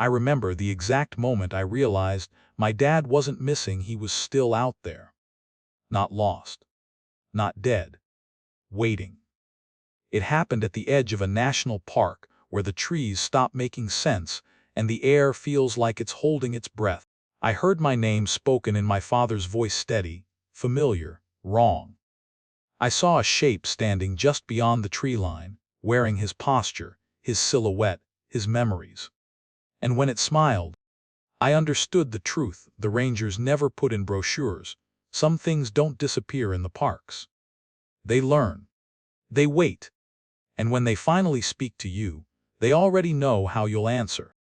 remember the exact moment I realized my dad wasn't missing, he was still out there. Not lost. Not dead. Waiting. It happened at the edge of a national park where the trees stop making sense and the air feels like it's holding its breath. I heard my name spoken in my father's voice, steady, familiar, wrong. I saw a shape standing just beyond the tree line, wearing his posture, his silhouette, his memories. And when it smiled, I understood the truth the rangers never put in brochures. Some things don't disappear in the parks. They learn. They wait. And when they finally speak to you, they already know how you'll answer.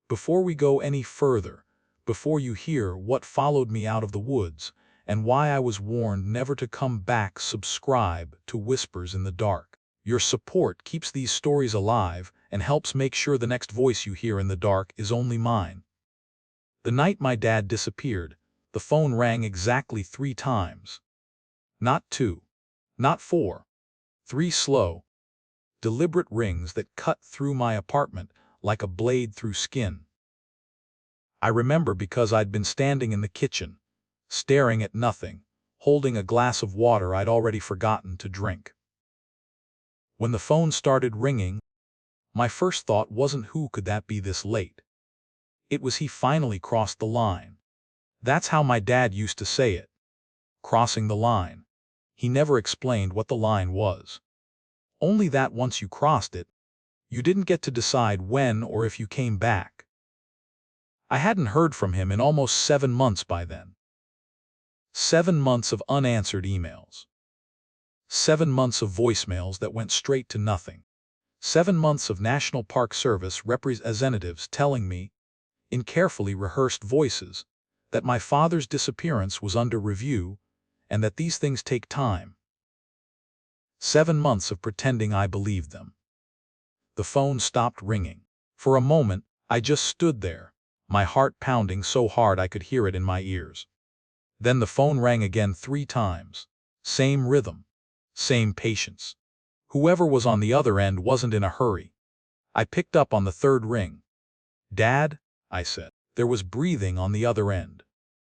Before we go any further, before you hear what followed me out of the woods and why I was warned never to come back, subscribe to Whispers in the Dark. Your support keeps these stories alive and helps make sure the next voice you hear in the dark is only mine. The night my dad disappeared, the phone rang exactly 3 times. Not 2. Not 4. 3 slow, deliberate rings that cut through my apartment like a blade through skin. I remember because I'd been standing in the kitchen, staring at nothing, holding a glass of water I'd already forgotten to drink. When the phone started ringing, my first thought wasn't who could that be this late. It was he finally crossed the line. That's how my dad used to say it. Crossing the line. He never explained what the line was. Only that once you crossed it, you didn't get to decide when or if you came back. I hadn't heard from him in almost 7 months by then. 7 months of unanswered emails. 7 months of voicemails that went straight to nothing. 7 months of National Park Service representatives telling me, in carefully rehearsed voices, that my father's disappearance was under review and that these things take time. 7 months of pretending I believed them. The phone stopped ringing. For a moment, I just stood there, my heart pounding so hard I could hear it in my ears. Then the phone rang again 3 times. Same rhythm. Same patience. Whoever was on the other end wasn't in a hurry. I picked up on the 3rd ring. "Dad?" I said. There was breathing on the other end.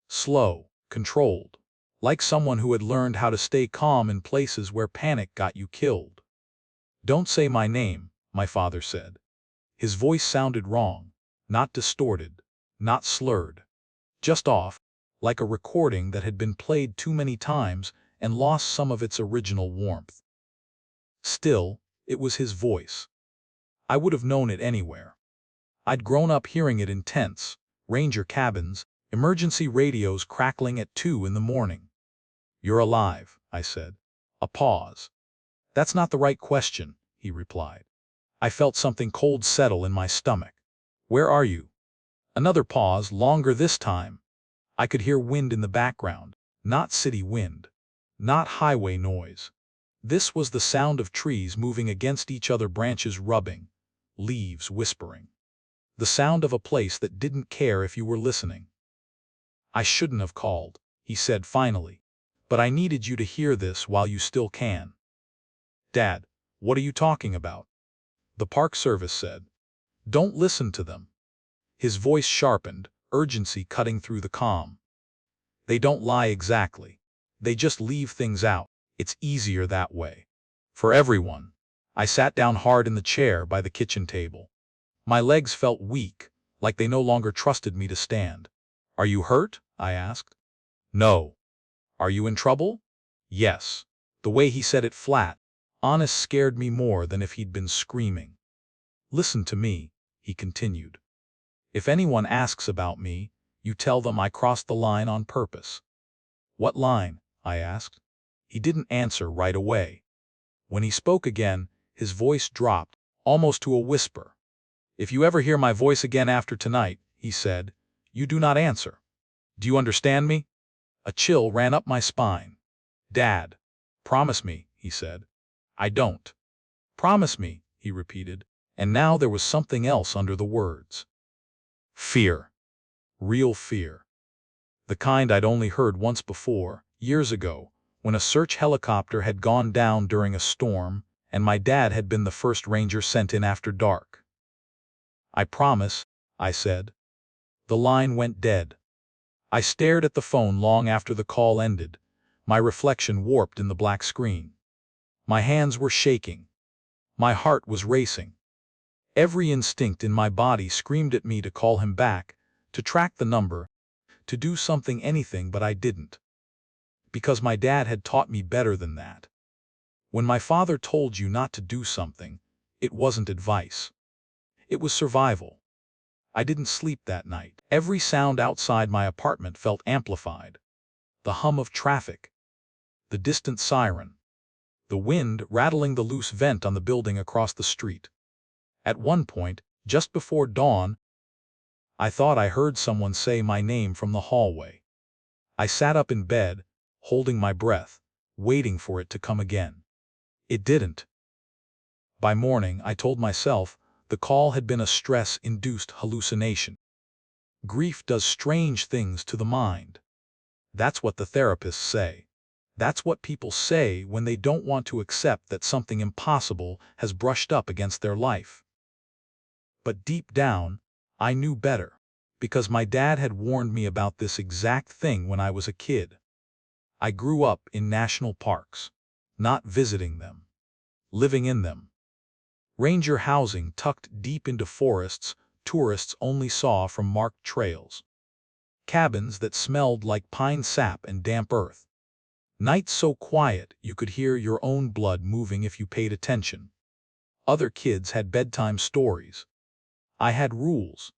Slow, controlled. Like someone who had learned how to stay calm in places where panic got you killed. "Don't say my name," my father said. His voice sounded wrong, not distorted, not slurred. Just off, like a recording that had been played too many times and lost some of its original warmth. Still, it was his voice. I would have known it anywhere. I'd grown up hearing it in tents, ranger cabins, emergency radios crackling at 2 in the morning. "You're alive," I said. A pause. "That's not the right question," he replied. I felt something cold settle in my stomach. "Where are you?" Another pause, longer this time. I could hear wind in the background, not city wind, not highway noise. This was the sound of trees moving against each other, branches rubbing, leaves whispering. The sound of a place that didn't care if you were listening. "I shouldn't have called," he said finally, "but I needed you to hear this while you still can." "Dad, what are you talking about?" "The Park Service said. Don't listen to them." His voice sharpened, urgency cutting through the calm. "They don't lie exactly. They just leave things out. It's easier that way. For everyone." I sat down hard in the chair by the kitchen table. My legs felt weak, like they no longer trusted me to stand. "Are you hurt?" I asked. "No." "Are you in trouble?" "Yes." The way he said it, flat, honest, scared me more than if he'd been screaming. "Listen to me," he continued. "If anyone asks about me, you tell them I crossed the line on purpose." "What line?" I asked. He didn't answer right away. When he spoke again, his voice dropped, almost to a whisper. "If you ever hear my voice again after tonight," he said, "you do not answer. Do you understand me?" A chill ran up my spine. "Dad, promise me," he said. "I don't." "Promise me," he repeated, and now there was something else under the words. Fear. Real fear. The kind I'd only heard once before, years ago, when a search helicopter had gone down during a storm, and my dad had been the first ranger sent in after dark. "I promise," I said. The line went dead. I stared at the phone long after the call ended, my reflection warped in the black screen. My hands were shaking. My heart was racing. Every instinct in my body screamed at me to call him back, to track the number, to do something, anything, but I didn't. Because my dad had taught me better than that. When my father told you not to do something, it wasn't advice. It was survival. I didn't sleep that night. Every sound outside my apartment felt amplified. The hum of traffic, the distant siren, the wind rattling the loose vent on the building across the street. At one point, just before dawn, I thought I heard someone say my name from the hallway. I sat up in bed, holding my breath, waiting for it to come again. It didn't. By morning, I told myself the call had been a stress-induced hallucination. Grief does strange things to the mind. That's what the therapists say. That's what people say when they don't want to accept that something impossible has brushed up against their life. But deep down, I knew better, because my dad had warned me about this exact thing when I was a kid. I grew up in national parks, not visiting them, living in them. Ranger housing tucked deep into forests tourists only saw from marked trails. Cabins that smelled like pine sap and damp earth. Nights so quiet you could hear your own blood moving if you paid attention. Other kids had bedtime stories. I had rules.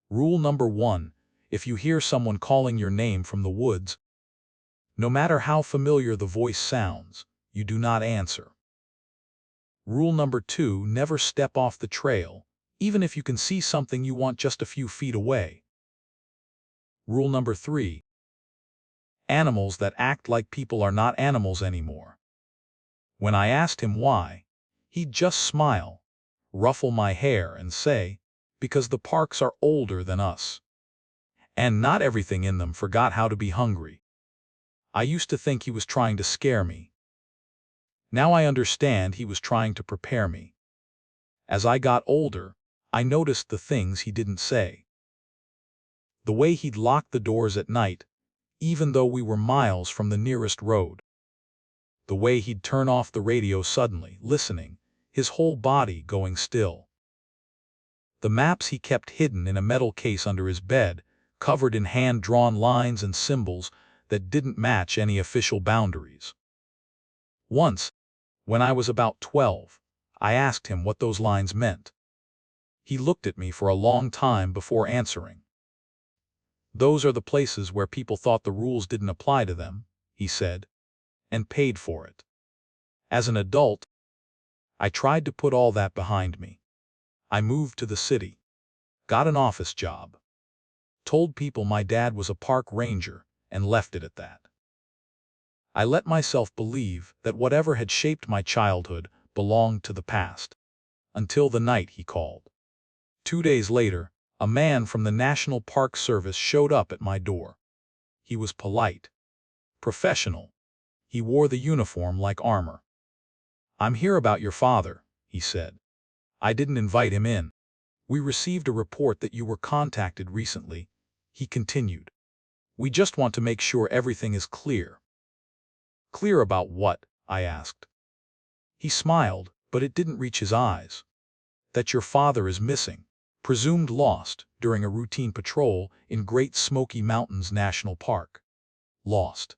Rule number 1, if you hear someone calling your name from the woods, no matter how familiar the voice sounds, you do not answer. Rule number 2, never step off the trail, even if you can see something you want just a few feet away. Rule number 3, animals that act like people are not animals anymore. When I asked him why, he'd just smile, ruffle my hair and say, because the parks are older than us. And not everything in them forgot how to be hungry. I used to think he was trying to scare me. Now I understand he was trying to prepare me. As I got older, I noticed the things he didn't say. The way he'd lock the doors at night, even though we were miles from the nearest road. The way he'd turn off the radio suddenly, listening, his whole body going still. The maps he kept hidden in a metal case under his bed, covered in hand-drawn lines and symbols that didn't match any official boundaries. Once, when I was about 12, I asked him what those lines meant. He looked at me for a long time before answering. Those are the places where people thought the rules didn't apply to them, he said, and paid for it. As an adult, I tried to put all that behind me. I moved to the city, got an office job, told people my dad was a park ranger, and left it at that. I let myself believe that whatever had shaped my childhood belonged to the past, until the night he called. 2 days later, a man from the National Park Service showed up at my door. He was polite, professional. He wore the uniform like armor. "I'm here about your father," he said. "I didn't invite him in. We received a report that you were contacted recently," he continued. "We just want to make sure everything is clear." "Clear about what?" I asked. He smiled, but it didn't reach his eyes. "That your father is missing, presumed lost during a routine patrol in Great Smoky Mountains National Park." Lost.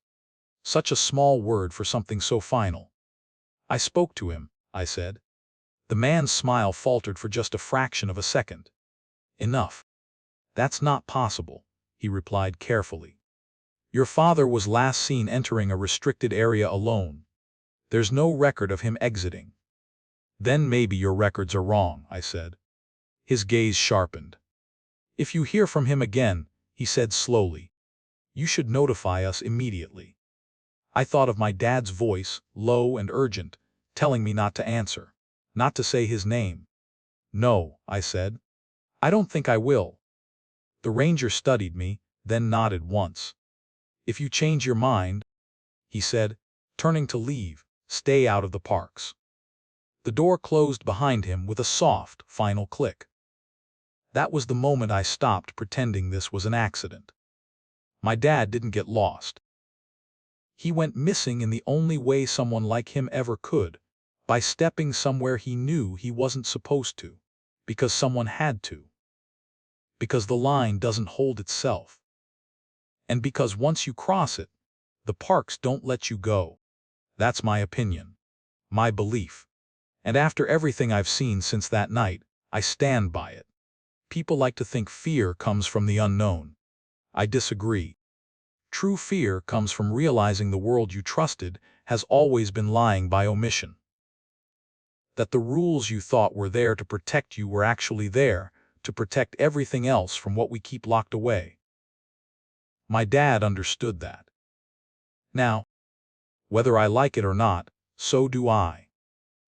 Such a small word for something so final. "I spoke to him," I said. The man's smile faltered for just a fraction of a second. "Enough. That's not possible," he replied carefully. "Your father was last seen entering a restricted area alone. There's no record of him exiting." "Then maybe your records are wrong," I said. His gaze sharpened. "If you hear from him again," he said slowly, "you should notify us immediately." I thought of my dad's voice, low and urgent, telling me not to answer, not to say his name. "No," I said. "I don't think I will." The ranger studied me, then nodded once. "If you change your mind," he said, turning to leave, "stay out of the parks." The door closed behind him with a soft, final click. That was the moment I stopped pretending this was an accident. My dad didn't get lost. He went missing in the only way someone like him ever could, by stepping somewhere he knew he wasn't supposed to, because someone had to. Because the line doesn't hold itself. And because once you cross it, the parks don't let you go. That's my opinion. My belief. And after everything I've seen since that night, I stand by it. People like to think fear comes from the unknown. I disagree. True fear comes from realizing the world you trusted has always been lying by omission. That the rules you thought were there to protect you were actually there to protect everything else from what we keep locked away. My dad understood that. Now, whether I like it or not, so do I.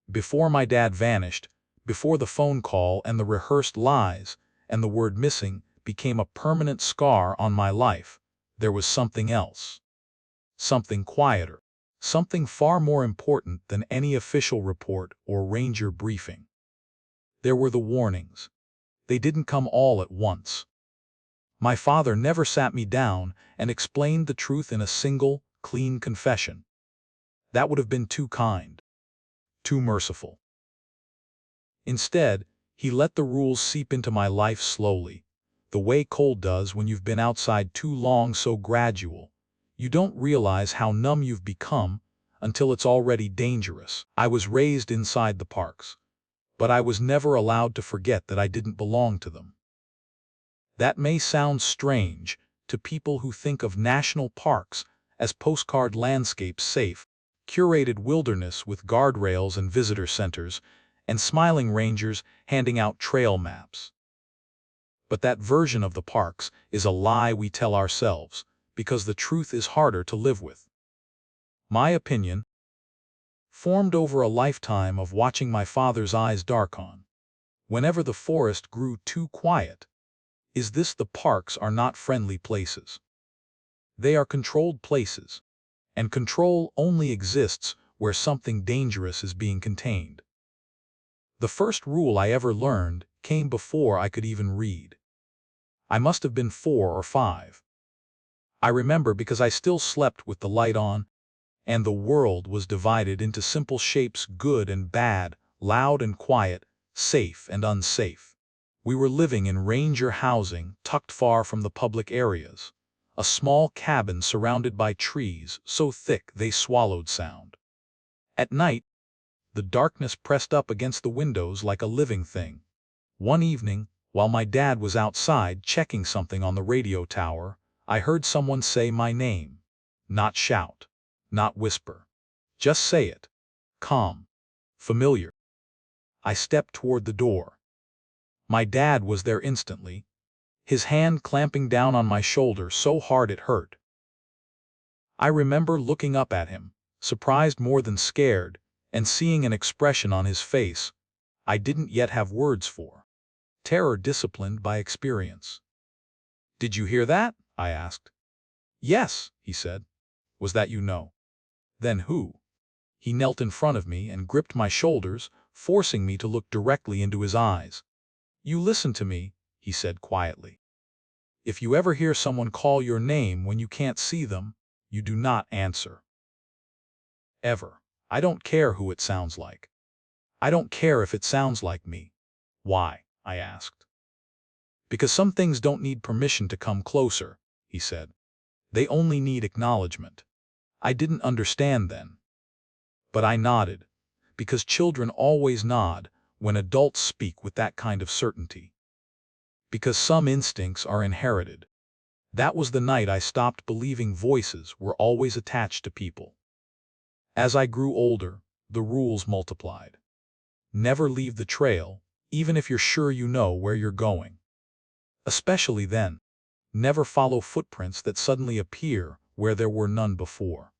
Before my dad vanished, before the phone call and the rehearsed lies and the word missing became a permanent scar on my life, there was something else. Something quieter. Something far more important than any official report or ranger briefing. There were the warnings. They didn't come all at once. My father never sat me down and explained the truth in a single, clean confession. That would have been too kind, too merciful. Instead, he let the rules seep into my life slowly, the way cold does when you've been outside too long, so gradual. You don't realize how numb you've become until it's already dangerous. I was raised inside the parks, but I was never allowed to forget that I didn't belong to them. That may sound strange to people who think of national parks as postcard landscapes, safe, curated wilderness with guardrails and visitor centers, and smiling rangers handing out trail maps. But that version of the parks is a lie we tell ourselves, because the truth is harder to live with. My opinion, formed over a lifetime of watching my father's eyes darken, whenever the forest grew too quiet, is this: the parks are not friendly places. They are controlled places, and control only exists where something dangerous is being contained. The first rule I ever learned came before I could even read. I must have been 4 or 5. I remember because I still slept with the light on, and the world was divided into simple shapes: good and bad, loud and quiet, safe and unsafe. We were living in ranger housing tucked far from the public areas, a small cabin surrounded by trees so thick they swallowed sound. At night, the darkness pressed up against the windows like a living thing. One evening, while my dad was outside checking something on the radio tower, I heard someone say my name. Not shout, not whisper. Just say it. Calm. Familiar. I stepped toward the door. My dad was there instantly, his hand clamping down on my shoulder so hard it hurt. I remember looking up at him, surprised more than scared, and seeing an expression on his face I didn't yet have words for. Terror disciplined by experience. "Did you hear that?" I asked. "Yes," he said. "Was that you?" "No." "Then who?" He knelt in front of me and gripped my shoulders, forcing me to look directly into his eyes. "You listen to me," he said quietly. "If you ever hear someone call your name when you can't see them, you do not answer. Ever. I don't care who it sounds like. I don't care if it sounds like me." "Why?" I asked. "Because some things don't need permission to come closer," he said. "They only need acknowledgement." I didn't understand then. But I nodded, because children always nod when adults speak with that kind of certainty. Because some instincts are inherited. That was the night I stopped believing voices were always attached to people. As I grew older, the rules multiplied. Never leave the trail, even if you're sure you know where you're going. Especially then. Never follow footprints that suddenly appear where there were none before.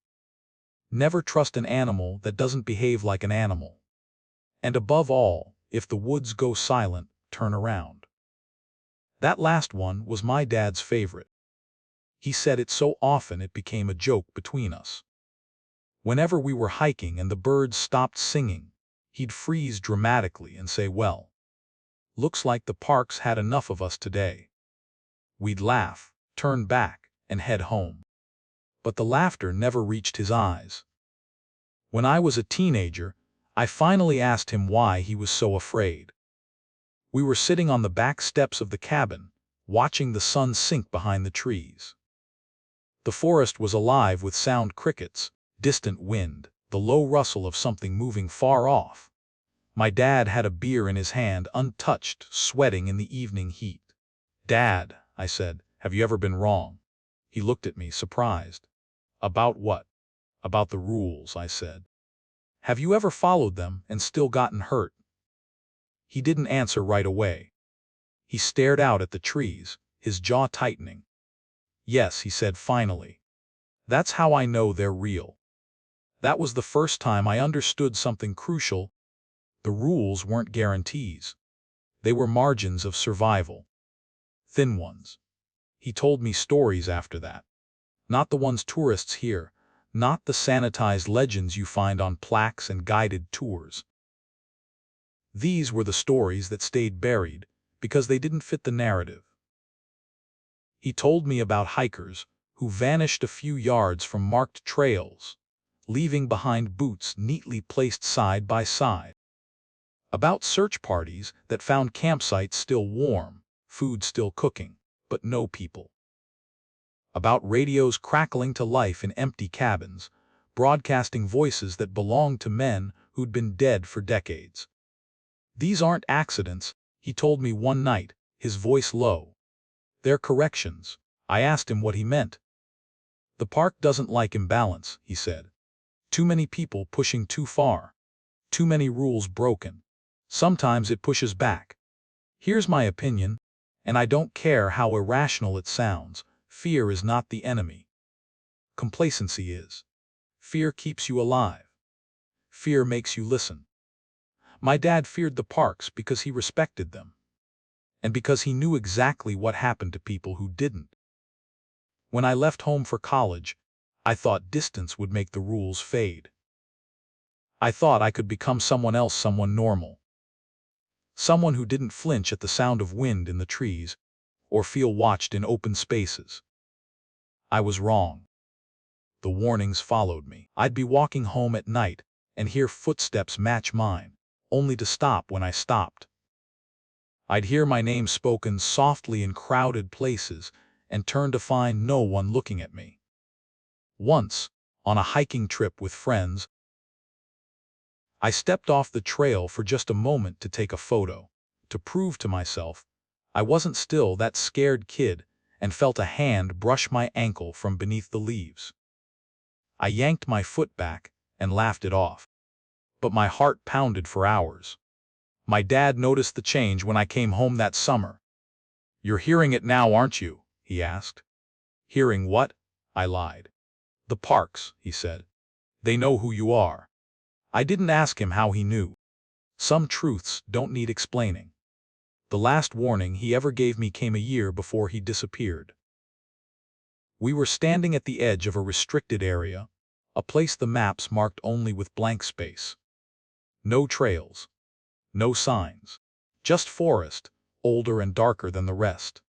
Never trust an animal that doesn't behave like an animal. And above all, if the woods go silent, turn around. That last one was my dad's favorite. He said it so often it became a joke between us. Whenever we were hiking and the birds stopped singing, he'd freeze dramatically and say, "Well, Looks like the parks had enough of us today. We'd laugh, turn back, and head home. But the laughter never reached his eyes. When I was a teenager, I finally asked him why he was so afraid. We were sitting on the back steps of the cabin, watching the sun sink behind the trees. The forest was alive with sound crickets, distant wind, the low rustle of something moving far off. My dad had a beer in his hand, untouched, sweating in the evening heat. "Dad," I said, "have you ever been wrong?" He looked at me, surprised. "About what?" "About the rules," I said. "Have you ever followed them and still gotten hurt?" He didn't answer right away. He stared out at the trees, his jaw tightening. "Yes," he said finally. "That's how I know they're real." That was the first time I understood something crucial. The rules weren't guarantees. They were margins of survival. Thin ones. He told me stories after that. Not the ones tourists hear, not the sanitized legends you find on plaques and guided tours. These were the stories that stayed buried because they didn't fit the narrative. He told me about hikers who vanished a few yards from marked trails, leaving behind boots neatly placed side by side. About search parties that found campsites still warm, food still cooking, but no people. About radios crackling to life in empty cabins, broadcasting voices that belonged to men who'd been dead for decades. "These aren't accidents," he told me one night, his voice low. "They're corrections." I asked him what he meant. "The park doesn't like imbalance," he said. "Too many people pushing too far. Too many rules broken. Sometimes it pushes back. Here's my opinion, and I don't care how irrational it sounds. Fear is not the enemy. Complacency is. Fear keeps you alive. Fear makes you listen." My dad feared the parks because he respected them. And because he knew exactly what happened to people who didn't. When I left home for college, I thought distance would make the rules fade. I thought I could become someone else, someone normal. Someone who didn't flinch at the sound of wind in the trees, or feel watched in open spaces. I was wrong. The warnings followed me. I'd be walking home at night and hear footsteps match mine, only to stop when I stopped. I'd hear my name spoken softly in crowded places and turn to find no one looking at me. Once, on a hiking trip with friends, I stepped off the trail for just a moment to take a photo, to prove to myself I wasn't still that scared kid, and felt a hand brush my ankle from beneath the leaves. I yanked my foot back and laughed it off. But my heart pounded for hours. My dad noticed the change when I came home that summer. "You're hearing it now, aren't you?" he asked. "Hearing what?" I lied. "The parks," he said. "They know who you are." I didn't ask him how he knew. Some truths don't need explaining. The last warning he ever gave me came a year before he disappeared. We were standing at the edge of a restricted area, a place the maps marked only with blank space. No trails. No signs. Just forest, older and darker than the rest.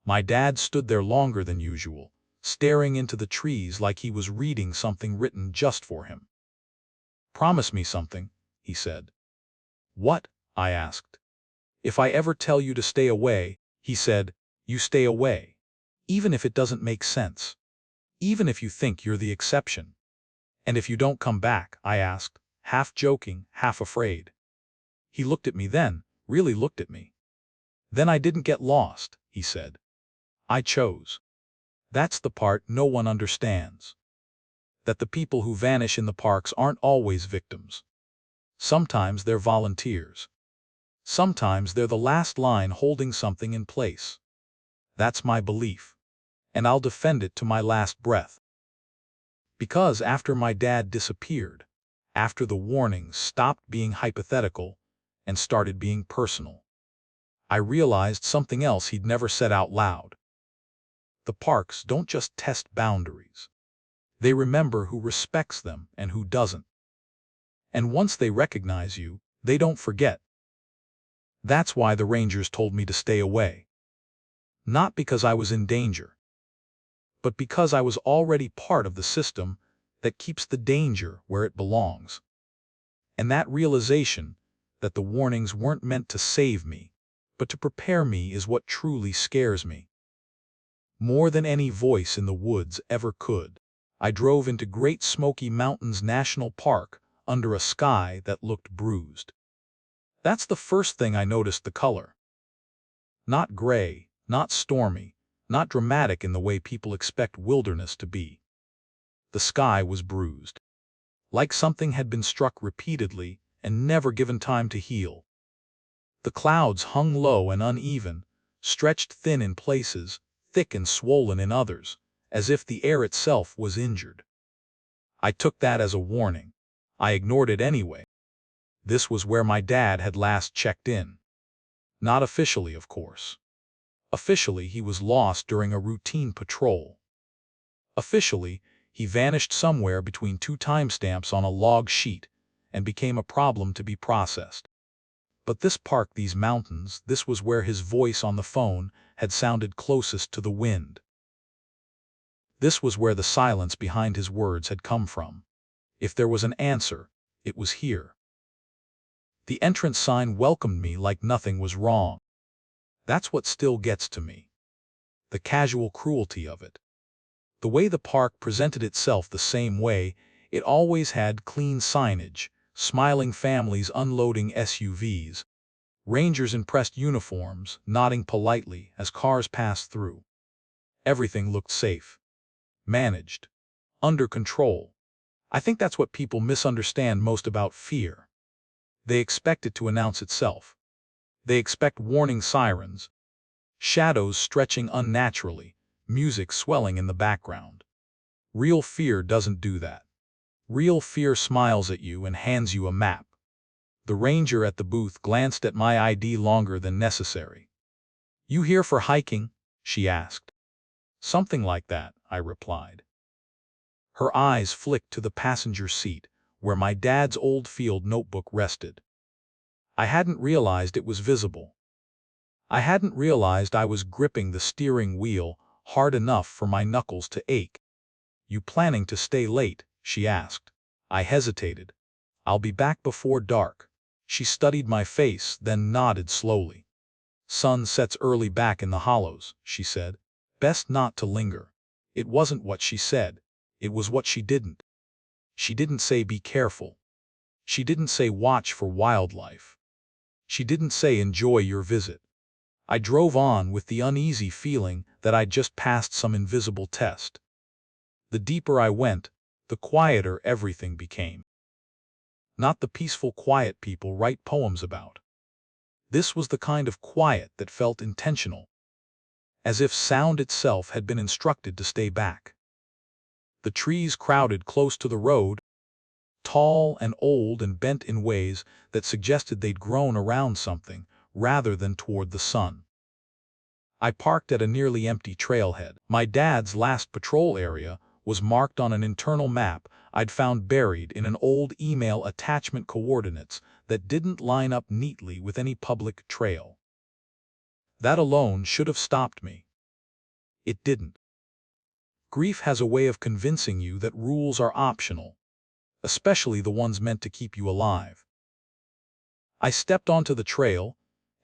My dad stood there longer than usual, staring into the trees like he was reading something written just for him. "Promise me something," he said. "What?" I asked. "If I ever tell you to stay away," he said, "you stay away. Even if it doesn't make sense. Even if you think you're the exception." "And if you don't come back?" I asked, half joking, half afraid. He looked at me then, really looked at me. "Then I didn't get lost," he said. "I chose." That's the part no one understands. That the people who vanish in the parks aren't always victims. Sometimes they're volunteers. Sometimes they're the last line holding something in place. That's my belief. And I'll defend it to my last breath. Because after my dad disappeared, after the warnings stopped being hypothetical and started being personal, I realized something else he'd never said out loud. The parks don't just test boundaries. They remember who respects them and who doesn't. And once they recognize you, they don't forget. That's why the rangers told me to stay away. Not because I was in danger, but because I was already part of the system that keeps the danger where it belongs. And that realization, that the warnings weren't meant to save me, but to prepare me, is what truly scares me. More than any voice in the woods ever could. I drove into Great Smoky Mountains National Park under a sky that looked bruised. That's the first thing I noticed: the color. Not gray, not stormy, not dramatic in the way people expect wilderness to be. The sky was bruised, like something had been struck repeatedly and never given time to heal. The clouds hung low and uneven, stretched thin in places, thick and swollen in others, as if the air itself was injured. I took that as a warning. I ignored it anyway. This was where my dad had last checked in. Not officially, of course. Officially, he was lost during a routine patrol. Officially, he vanished somewhere between two timestamps on a log sheet and became a problem to be processed. But this park, these mountains, this was where his voice on the phone had sounded closest to the wind. This was where the silence behind his words had come from. If there was an answer, it was here. The entrance sign welcomed me like nothing was wrong. That's what still gets to me. The casual cruelty of it. The way the park presented itself, the same way it always had: clean signage, smiling families unloading SUVs, rangers in pressed uniforms nodding politely as cars passed through. Everything looked safe, managed, under control. I think that's what people misunderstand most about fear. They expect it to announce itself. They expect warning sirens, shadows stretching unnaturally, music swelling in the background. Real fear doesn't do that. Real fear smiles at you and hands you a map. The ranger at the booth glanced at my ID longer than necessary. "You here for hiking?" she asked. "Something like that," I replied. Her eyes flicked to the passenger seat, where my dad's old field notebook rested. I hadn't realized it was visible. I hadn't realized I was gripping the steering wheel hard enough for my knuckles to ache. "You planning to stay late?" she asked. I hesitated. "I'll be back before dark." She studied my face, then nodded slowly. "Sun sets early back in the hollows," she said. Best not to linger. It wasn't what she said. It was what she didn't. She didn't say be careful. She didn't say watch for wildlife. She didn't say enjoy your visit. I drove on with the uneasy feeling that I'd just passed some invisible test. The deeper I went, the quieter everything became. Not the peaceful quiet people write poems about. This was the kind of quiet that felt intentional, as if sound itself had been instructed to stay back. The trees crowded close to the road, tall and old and bent in ways that suggested they'd grown around something rather than toward the sun. I parked at a nearly empty trailhead. My dad's last patrol area was marked on an internal map I'd found buried in an old email attachment, coordinates that didn't line up neatly with any public trail. That alone should have stopped me. It didn't. Grief has a way of convincing you that rules are optional, especially the ones meant to keep you alive. I stepped onto the trail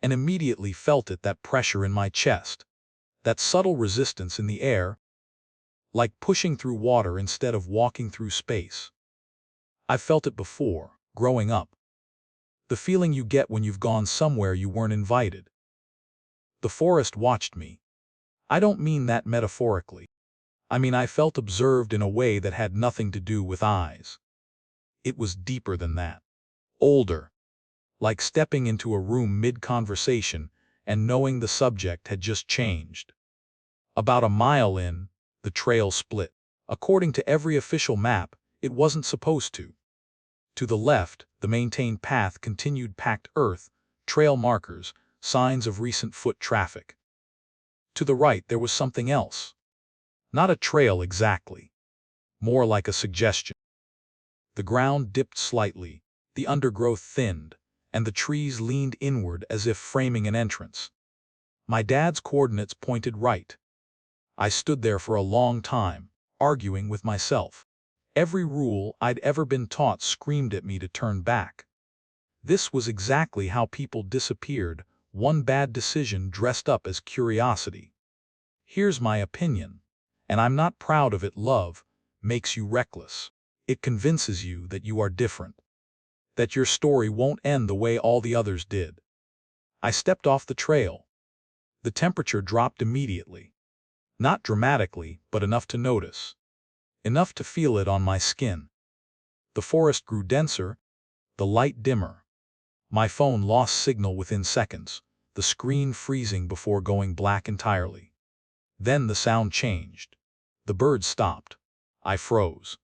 and immediately felt it, that pressure in my chest, that subtle resistance in the air, like pushing through water instead of walking through space. I've felt it before, growing up. The feeling you get when you've gone somewhere you weren't invited. The forest watched me. I don't mean that metaphorically. I mean I felt observed in a way that had nothing to do with eyes. It was deeper than that. Older. Like stepping into a room mid-conversation and knowing the subject had just changed. About a mile in, the trail split. According to every official map, it wasn't supposed to. To the left, the maintained path continued, packed earth, trail markers, signs of recent foot traffic. To the right there was something else. Not a trail exactly. More like a suggestion. The ground dipped slightly, the undergrowth thinned, and the trees leaned inward as if framing an entrance. My dad's coordinates pointed right. I stood there for a long time, arguing with myself. Every rule I'd ever been taught screamed at me to turn back. This was exactly how people disappeared, one bad decision dressed up as curiosity. Here's my opinion, and I'm not proud of it. Love makes you reckless. It convinces you that you are different, that your story won't end the way all the others did. I stepped off the trail. The temperature dropped immediately. Not dramatically, but enough to notice. Enough to feel it on my skin. The forest grew denser, the light dimmer. My phone lost signal within seconds, the screen freezing before going black entirely. Then the sound changed. The birds stopped. I froze.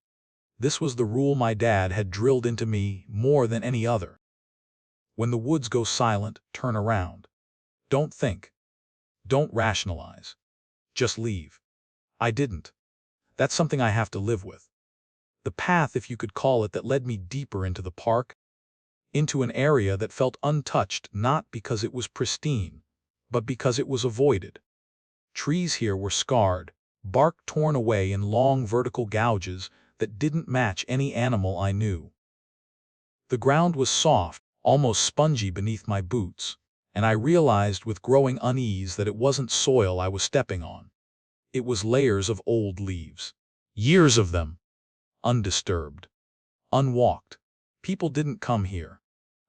This was the rule my dad had drilled into me more than any other. When the woods go silent, turn around. Don't think. Don't rationalize. Just leave. I didn't. That's something I have to live with. The path, if you could call it, that led me deeper into the park, into an area that felt untouched not because it was pristine, but because it was avoided. Trees here were scarred, bark torn away in long vertical gouges that didn't match any animal I knew. The ground was soft, almost spongy beneath my boots, and I realized with growing unease that it wasn't soil I was stepping on. It was layers of old leaves. Years of them. Undisturbed. Unwalked. People didn't come here.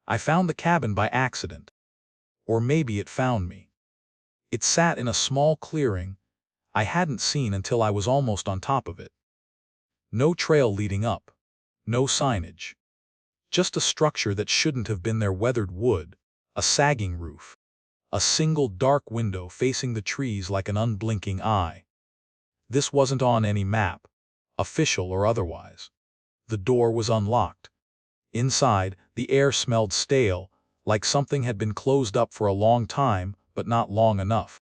I found the cabin by accident. Or maybe it found me. It sat in a small clearing I hadn't seen until I was almost on top of it. No trail leading up. No signage. Just a structure that shouldn't have been there: weathered wood, a sagging roof, a single dark window facing the trees like an unblinking eye. This wasn't on any map, official or otherwise. The door was unlocked. Inside, the air smelled stale, like something had been closed up for a long time, but not long enough.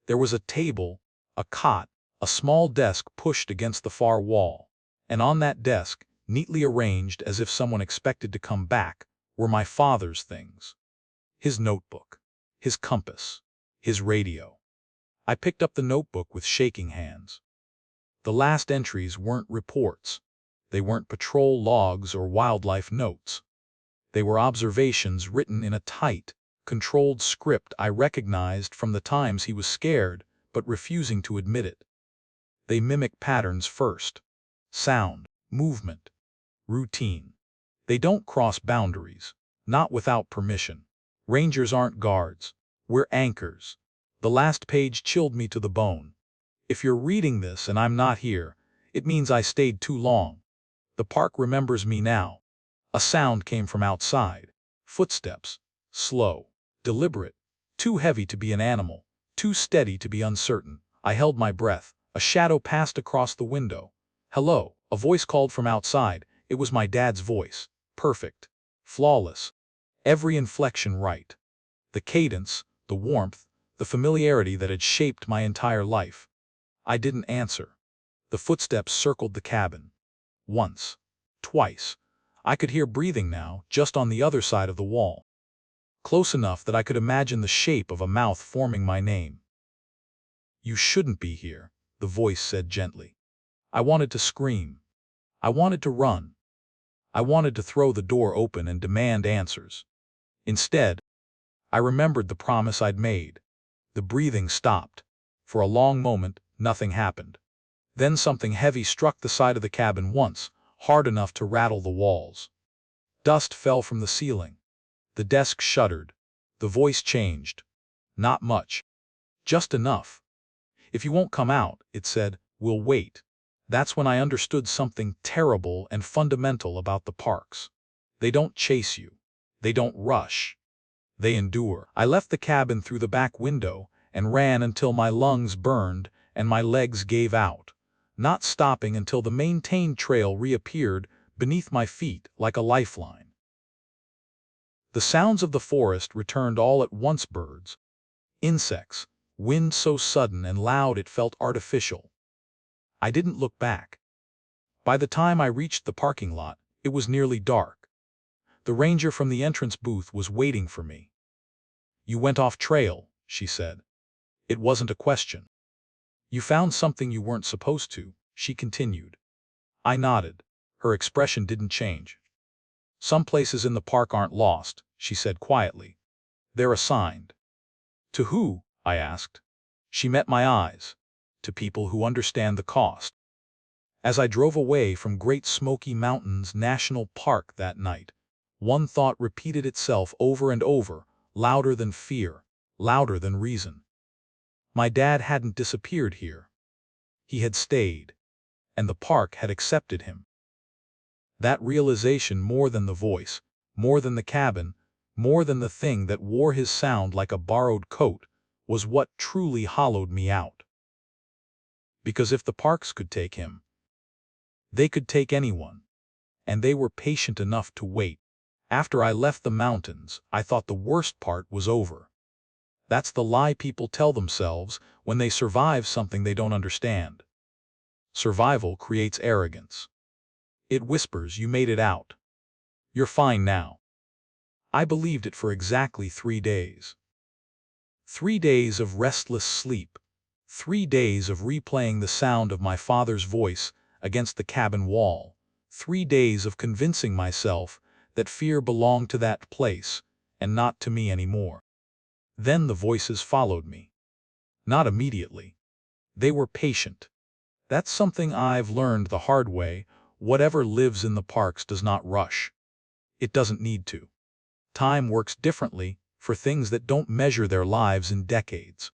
There was a table, a cot, a small desk pushed against the far wall, and on that desk, neatly arranged as if someone expected to come back, were my father's things. His notebook, his compass, his radio. I picked up the notebook with shaking hands. The last entries weren't reports. They weren't patrol logs or wildlife notes. They were observations written in a tight, controlled script I recognized from the times he was scared, but refusing to admit it. They mimic patterns first. Sound, movement, routine. They don't cross boundaries, not without permission. Rangers aren't guards. We're anchors. The last page chilled me to the bone. If you're reading this and I'm not here, it means I stayed too long. The park remembers me now. A sound came from outside. Footsteps. Slow. Deliberate. Too heavy to be an animal. Too steady to be uncertain. I held my breath. A shadow passed across the window. Hello. A voice called from outside. It was my dad's voice. Perfect. Flawless. Every inflection right. The cadence, the warmth, the familiarity that had shaped my entire life. I didn't answer. The footsteps circled the cabin. Once. Twice. I could hear breathing now, just on the other side of the wall. Close enough that I could imagine the shape of a mouth forming my name. You shouldn't be here, the voice said gently. I wanted to scream. I wanted to run. I wanted to throw the door open and demand answers. Instead, I remembered the promise I'd made. The breathing stopped. For a long moment, nothing happened. Then something heavy struck the side of the cabin once, hard enough to rattle the walls. Dust fell from the ceiling. The desk shuddered. The voice changed. Not much. Just enough. If you won't come out, it said, we'll wait. That's when I understood something terrible and fundamental about the parks. They don't chase you. They don't rush. They endure. I left the cabin through the back window and ran until my lungs burned and my legs gave out, not stopping until the maintained trail reappeared beneath my feet like a lifeline. The sounds of the forest returned all at once: birds, insects, wind so sudden and loud it felt artificial. I didn't look back. By the time I reached the parking lot, it was nearly dark. The ranger from the entrance booth was waiting for me. "You went off trail," she said. It wasn't a question. "You found something you weren't supposed to," she continued. I nodded. Her expression didn't change. "Some places in the park aren't lost," she said quietly. "They're assigned." "To who?" I asked. She met my eyes. "To people who understand the cost." As I drove away from Great Smoky Mountains National Park that night, one thought repeated itself over and over, louder than fear, louder than reason. My dad hadn't disappeared here. He had stayed, and the park had accepted him. That realization, more than the voice, more than the cabin, more than the thing that wore his sound like a borrowed coat, was what truly hollowed me out. Because if the parks could take him, they could take anyone, and they were patient enough to wait. After I left the mountains, I thought the worst part was over. That's the lie people tell themselves when they survive something they don't understand. Survival creates arrogance. It whispers, "You made it out. You're fine now." I believed it for exactly 3 days. 3 days of restless sleep. 3 days of replaying the sound of my father's voice against the cabin wall. 3 days of convincing myself that fear belonged to that place and not to me anymore. Then the voices followed me. Not immediately. They were patient. That's something I've learned the hard way. Whatever lives in the parks does not rush. It doesn't need to. Time works differently for things that don't measure their lives in decades.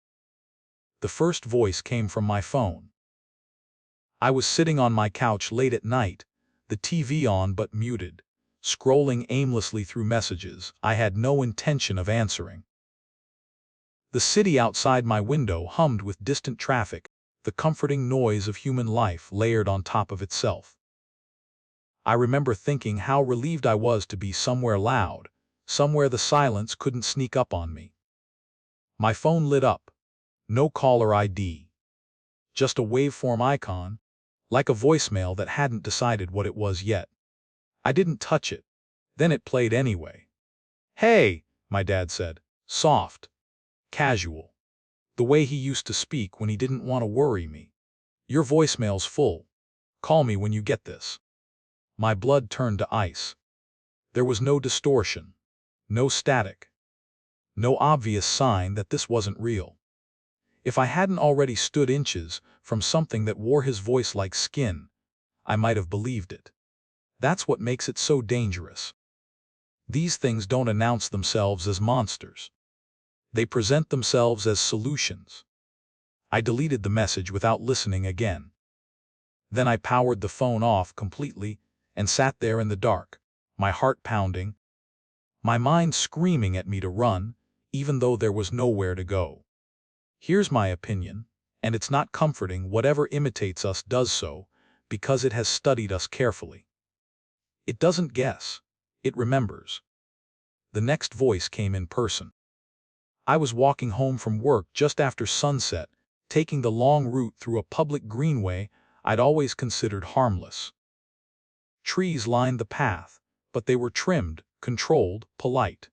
The first voice came from my phone. I was sitting on my couch late at night, the TV on but muted, scrolling aimlessly through messages I had no intention of answering. The city outside my window hummed with distant traffic, the comforting noise of human life layered on top of itself. I remember thinking how relieved I was to be somewhere loud, somewhere the silence couldn't sneak up on me. My phone lit up. No caller ID. Just a waveform icon, like a voicemail that hadn't decided what it was yet. I didn't touch it. Then it played anyway. "Hey," my dad said. Soft. Casual. The way he used to speak when he didn't want to worry me. "Your voicemail's full. Call me when you get this." My blood turned to ice. There was no distortion. No static. No obvious sign that this wasn't real. If I hadn't already stood inches from something that wore his voice like skin, I might have believed it. That's what makes it so dangerous. These things don't announce themselves as monsters. They present themselves as solutions. I deleted the message without listening again. Then I powered the phone off completely and sat there in the dark, my heart pounding, my mind screaming at me to run, even though there was nowhere to go. Here's my opinion, and it's not comforting. Whatever imitates us does so because it has studied us carefully. It doesn't guess. It remembers. The next voice came in person. I was walking home from work just after sunset, taking the long route through a public greenway I'd always considered harmless. Trees lined the path, but they were trimmed, controlled, polite.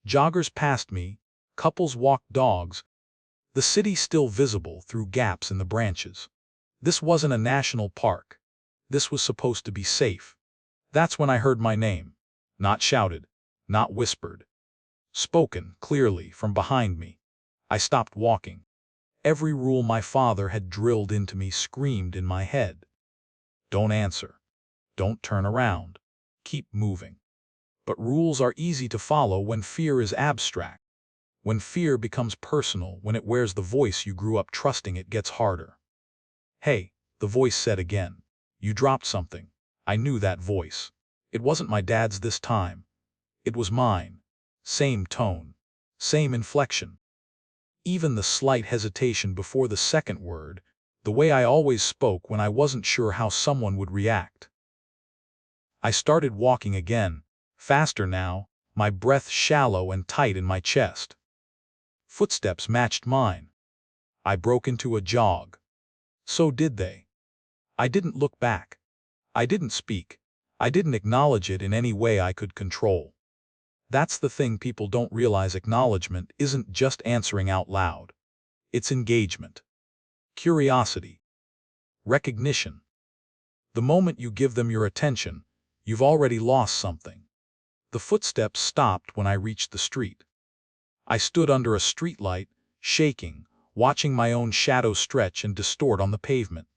Joggers passed me, couples walked dogs, the city still visible through gaps in the branches. This wasn't a national park. This was supposed to be safe. That's when I heard my name. Not shouted, not whispered. Spoken clearly from behind me. I stopped walking. Every rule my father had drilled into me screamed in my head. Don't answer. Don't turn around. Keep moving. But rules are easy to follow when fear is abstract. When fear becomes personal, when it wears the voice you grew up trusting, it gets harder. "Hey," the voice said again. "You dropped something." I knew that voice. It wasn't my dad's this time. It was mine. Same tone. Same inflection. Even the slight hesitation before the second word, the way I always spoke when I wasn't sure how someone would react. I started walking again, faster now, my breath shallow and tight in my chest. Footsteps matched mine. I broke into a jog. So did they. I didn't look back. I didn't speak. I didn't acknowledge it in any way I could control. That's the thing people don't realize. Acknowledgement isn't just answering out loud. It's engagement, curiosity, recognition. The moment you give them your attention, you've already lost something. The footsteps stopped when I reached the street. I stood under a streetlight, shaking, watching my own shadow stretch and distort on the pavement.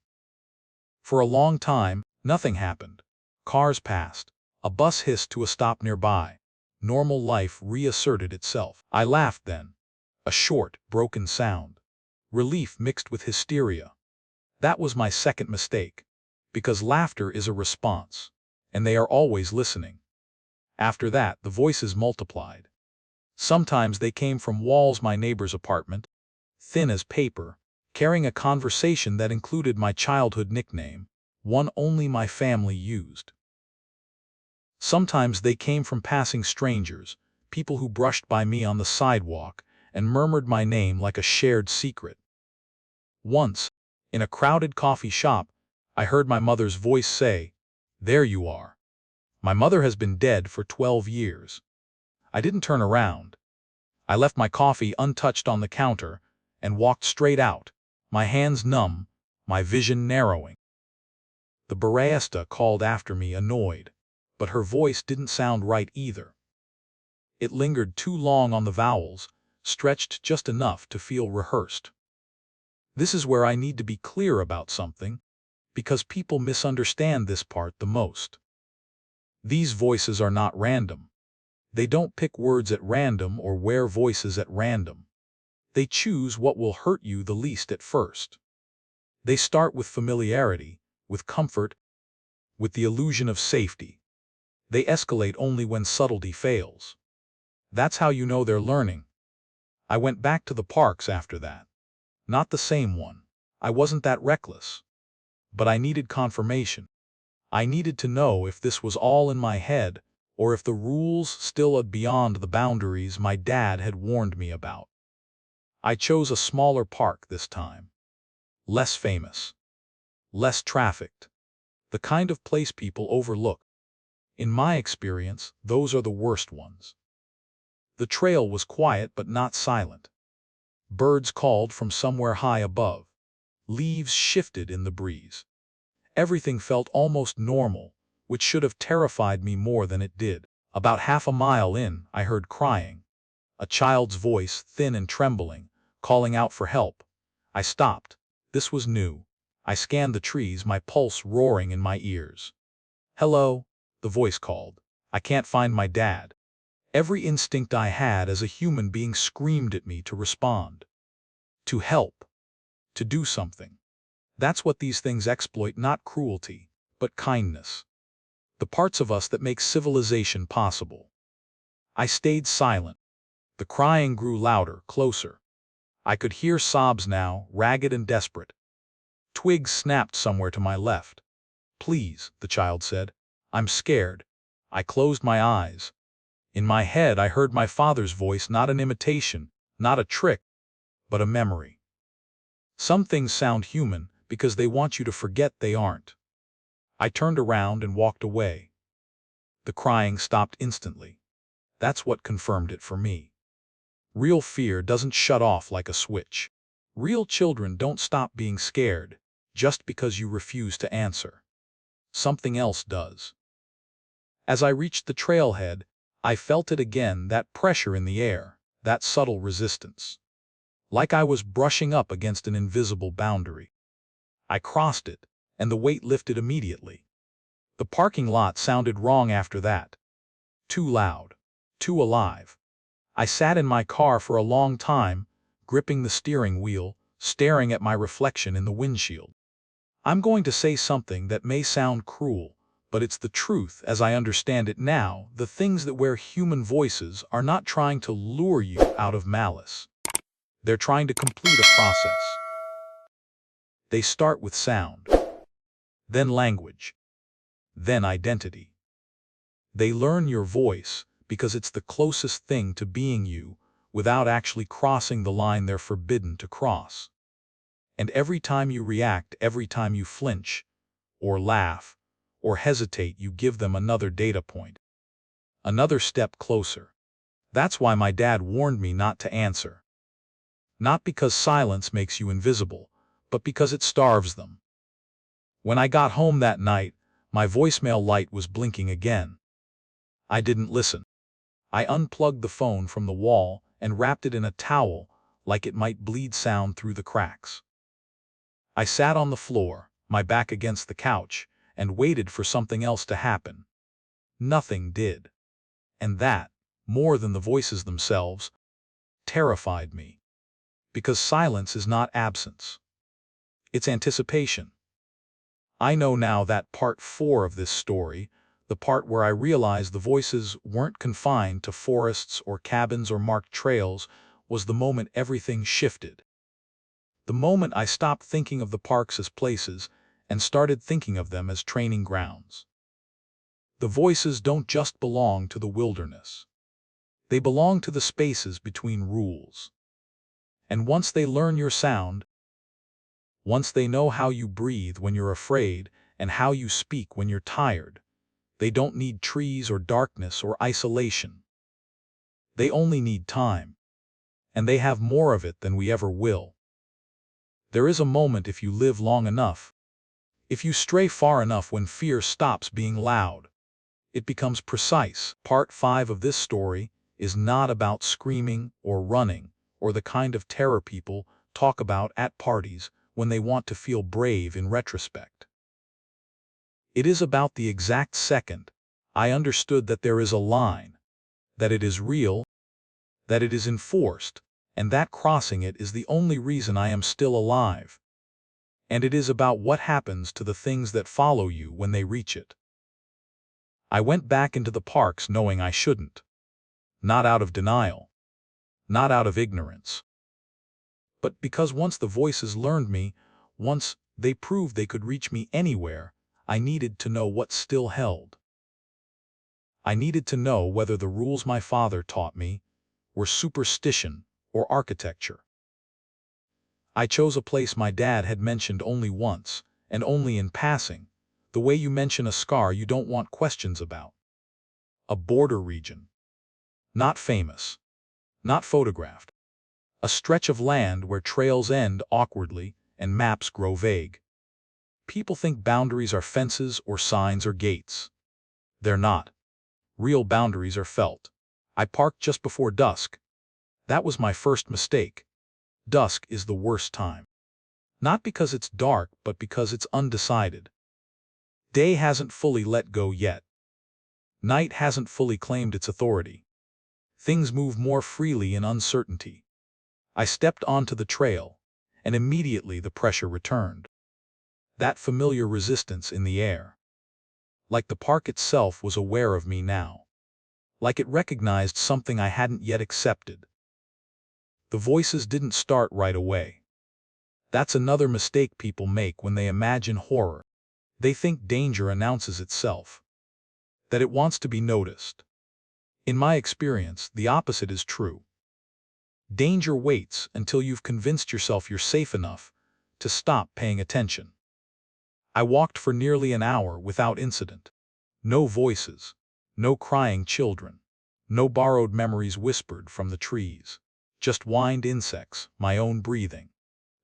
For a long time, nothing happened. Cars passed. A bus hissed to a stop nearby. Normal life reasserted itself. I laughed then. A short, broken sound. Relief mixed with hysteria. That was my second mistake. Because laughter is a response. And they are always listening. After that, the voices multiplied. Sometimes they came from walls my neighbor's apartment, thin as paper, carrying a conversation that included my childhood nickname, one only my family used. Sometimes they came from passing strangers, people who brushed by me on the sidewalk and murmured my name like a shared secret. Once, in a crowded coffee shop, I heard my mother's voice say, "There you are." My mother has been dead for 12 years. I didn't turn around. I left my coffee untouched on the counter and walked straight out, my hands numb, my vision narrowing. The barista called after me, annoyed, but her voice didn't sound right either. It lingered too long on the vowels, stretched just enough to feel rehearsed. This is where I need to be clear about something, because people misunderstand this part the most. These voices are not random. They don't pick words at random or wear voices at random. They choose what will hurt you the least at first. They start with familiarity, with comfort, with the illusion of safety. They escalate only when subtlety fails. That's how you know they're learning. I went back to the parks after that. Not the same one. I wasn't that reckless. But I needed confirmation. I needed to know if this was all in my head, or if the rules still are beyond the boundaries my dad had warned me about. I chose a smaller park this time. Less famous. Less trafficked. The kind of place people overlook. In my experience, those are the worst ones. The trail was quiet but not silent. Birds called from somewhere high above. Leaves shifted in the breeze. Everything felt almost normal, which should have terrified me more than it did. About half a mile in, I heard crying. A child's voice, thin and trembling, calling out for help. I stopped. This was new. I scanned the trees, my pulse roaring in my ears. "Hello," the voice called. "I can't find my dad." Every instinct I had as a human being screamed at me to respond. To help. To do something. That's what these things exploit, not cruelty, but kindness. The parts of us that make civilization possible. I stayed silent. The crying grew louder, closer. I could hear sobs now, ragged and desperate. Twigs snapped somewhere to my left. "Please," the child said. "I'm scared." I closed my eyes. In my head I heard my father's voice, not an imitation, not a trick, but a memory. Some things sound human because they want you to forget they aren't. I turned around and walked away. The crying stopped instantly. That's what confirmed it for me. Real fear doesn't shut off like a switch. Real children don't stop being scared just because you refuse to answer. Something else does. As I reached the trailhead, I felt it again, that pressure in the air, that subtle resistance. Like I was brushing up against an invisible boundary. I crossed it, and the weight lifted immediately. The parking lot sounded wrong after that. Too loud. Too alive. I sat in my car for a long time, gripping the steering wheel, staring at my reflection in the windshield. I'm going to say something that may sound cruel, but it's the truth as I understand it now. The things that wear human voices are not trying to lure you out of malice. They're trying to complete a process. They start with sound, then language, then identity. They learn your voice because it's the closest thing to being you without actually crossing the line they're forbidden to cross. And every time you react, every time you flinch, or laugh, or hesitate, you give them another data point. Another step closer. That's why my dad warned me not to answer. Not because silence makes you invisible, but because it starves them. When I got home that night, my voicemail light was blinking again. I didn't listen. I unplugged the phone from the wall and wrapped it in a towel like it might bleed sound through the cracks. I sat on the floor, my back against the couch, and waited for something else to happen. Nothing did. And that, more than the voices themselves, terrified me. Because silence is not absence. It's anticipation. I know now that part 4 of this story, the part where I realized the voices weren't confined to forests or cabins or marked trails, was the moment everything shifted. The moment I stopped thinking of the parks as places and started thinking of them as training grounds. The voices don't just belong to the wilderness. They belong to the spaces between rules. And once they learn your sound, once they know how you breathe when you're afraid and how you speak when you're tired, they don't need trees or darkness or isolation. They only need time. And they have more of it than we ever will. There is a moment if you live long enough. If you stray far enough when fear stops being loud, it becomes precise. Part 5 of this story is not about screaming or running or the kind of terror people talk about at parties when they want to feel brave in retrospect. It is about the exact second I understood that there is a line, that it is real, that it is enforced, and that crossing it is the only reason I am still alive. And it is about what happens to the things that follow you when they reach it. I went back into the parks knowing I shouldn't. Not out of denial. Not out of ignorance. But because once the voices learned me, once they proved they could reach me anywhere, I needed to know what still held. I needed to know whether the rules my father taught me were superstition or architecture. I chose a place my dad had mentioned only once, and only in passing, the way you mention a scar you don't want questions about. A border region. Not famous. Not photographed. A stretch of land where trails end awkwardly and maps grow vague. People think boundaries are fences or signs or gates. They're not. Real boundaries are felt. I parked just before dusk. That was my first mistake. Dusk is the worst time. Not because it's dark, but because it's undecided. Day hasn't fully let go yet. Night hasn't fully claimed its authority. Things move more freely in uncertainty. I stepped onto the trail, and immediately the pressure returned. That familiar resistance in the air. Like the park itself was aware of me now. Like it recognized something I hadn't yet accepted. The voices didn't start right away. That's another mistake people make when they imagine horror. They think danger announces itself. That it wants to be noticed. In my experience, the opposite is true. Danger waits until you've convinced yourself you're safe enough to stop paying attention. I walked for nearly an hour without incident. No voices. No crying children. No borrowed memories whispered from the trees. Just whined insects, my own breathing.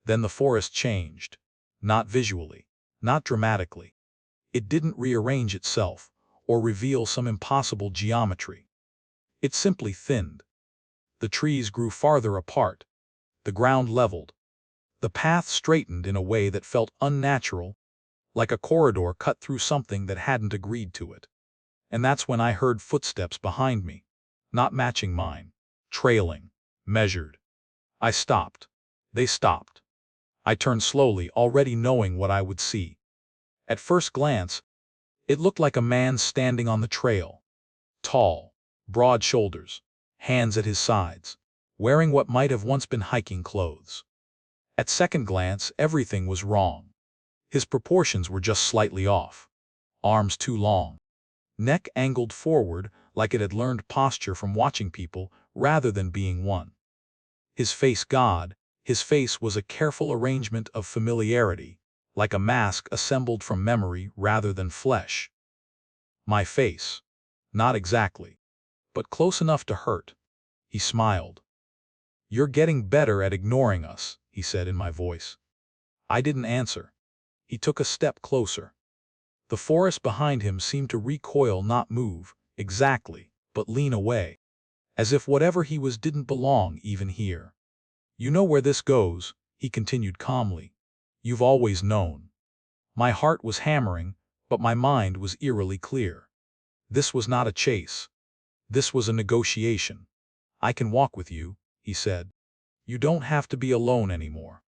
Then the forest changed. Not visually. Not dramatically. It didn't rearrange itself or reveal some impossible geometry. It simply thinned. The trees grew farther apart. The ground leveled. The path straightened in a way that felt unnatural, like a corridor cut through something that hadn't agreed to it. And that's when I heard footsteps behind me, not matching mine, trailing, measured. I stopped. They stopped. I turned slowly, already knowing what I would see. At first glance, it looked like a man standing on the trail. Tall, broad shoulders, hands at his sides, wearing what might have once been hiking clothes. At second glance, everything was wrong. His proportions were just slightly off. Arms too long. Neck angled forward like it had learned posture from watching people rather than being one. His face was a careful arrangement of familiarity, like a mask assembled from memory rather than flesh. My face. Not exactly, but close enough to hurt. He smiled. "You're getting better at ignoring us," he said in my voice. I didn't answer. He took a step closer. The forest behind him seemed to recoil, not move, exactly, but lean away, as if whatever he was didn't belong even here. "You know where this goes," he continued calmly. "You've always known." My heart was hammering, but my mind was eerily clear. This was not a chase. This was a negotiation. "I can walk with you," he said. "You don't have to be alone anymore.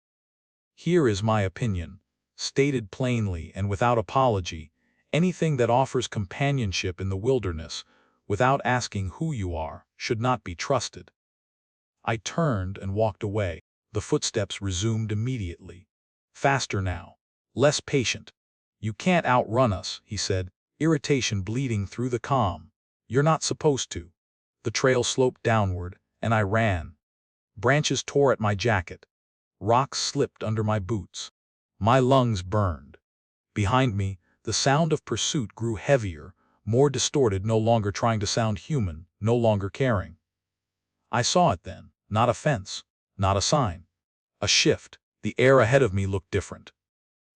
Here is my opinion, stated plainly and without apology. Anything that offers companionship in the wilderness, without asking who you are, should not be trusted." I turned and walked away. The footsteps resumed immediately. Faster now. Less patient. "You can't outrun us," he said, irritation bleeding through the calm. "You're not supposed to." The trail sloped downward, and I ran. Branches tore at my jacket. Rocks slipped under my boots. My lungs burned. Behind me, the sound of pursuit grew heavier, more distorted, no longer trying to sound human, no longer caring. I saw it then. Not a fence. Not a sign. A shift. The air ahead of me looked different.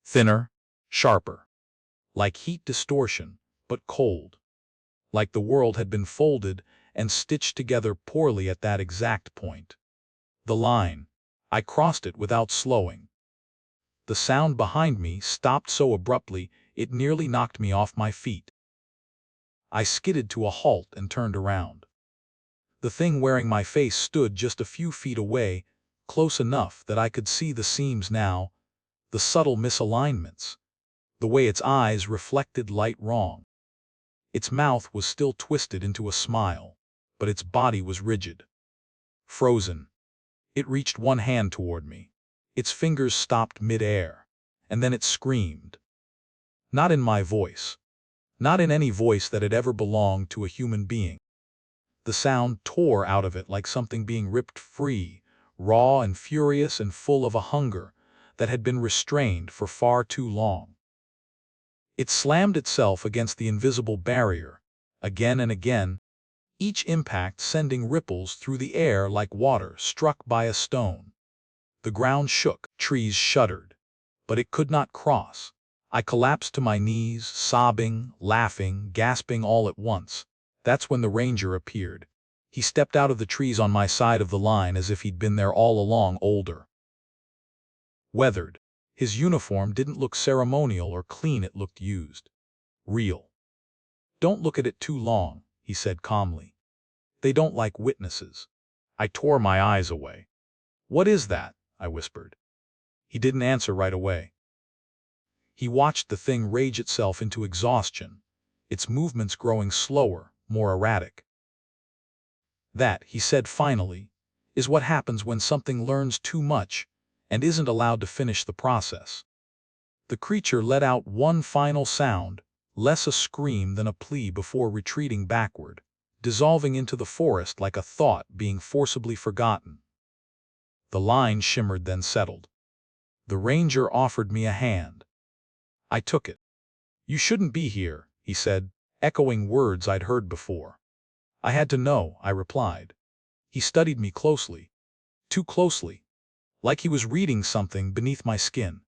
Thinner. Sharper. Like heat distortion, but cold. Like the world had been folded and stitched together poorly at that exact point. The line. I crossed it without slowing. The sound behind me stopped so abruptly it nearly knocked me off my feet. I skidded to a halt and turned around. The thing wearing my face stood just a few feet away, close enough that I could see the seams now, the subtle misalignments, the way its eyes reflected light wrong. Its mouth was still twisted into a smile, but its body was rigid. Frozen. It reached one hand toward me. Its fingers stopped mid-air, and then it screamed. Not in my voice. Not in any voice that had ever belonged to a human being. The sound tore out of it like something being ripped free, raw and furious and full of a hunger that had been restrained for far too long. It slammed itself against the invisible barrier, again and again, each impact sending ripples through the air like water struck by a stone. The ground shook, trees shuddered, but it could not cross. I collapsed to my knees, sobbing, laughing, gasping all at once. That's when the ranger appeared. He stepped out of the trees on my side of the line as if he'd been there all along, older. Weathered. His uniform didn't look ceremonial or clean, it looked used. Real. "Don't look at it too long," he said calmly. "They don't like witnesses." I tore my eyes away. "What is that?" I whispered. He didn't answer right away. He watched the thing rage itself into exhaustion, its movements growing slower, more erratic. "That," he said finally, "is what happens when something learns too much and isn't allowed to finish the process." The creature let out one final sound, less a scream than a plea before retreating backward, dissolving into the forest like a thought being forcibly forgotten. The line shimmered, then settled. The ranger offered me a hand. I took it. "You shouldn't be here," he said, echoing words I'd heard before. "I had to know," I replied. He studied me closely. Too closely. Like he was reading something beneath my skin.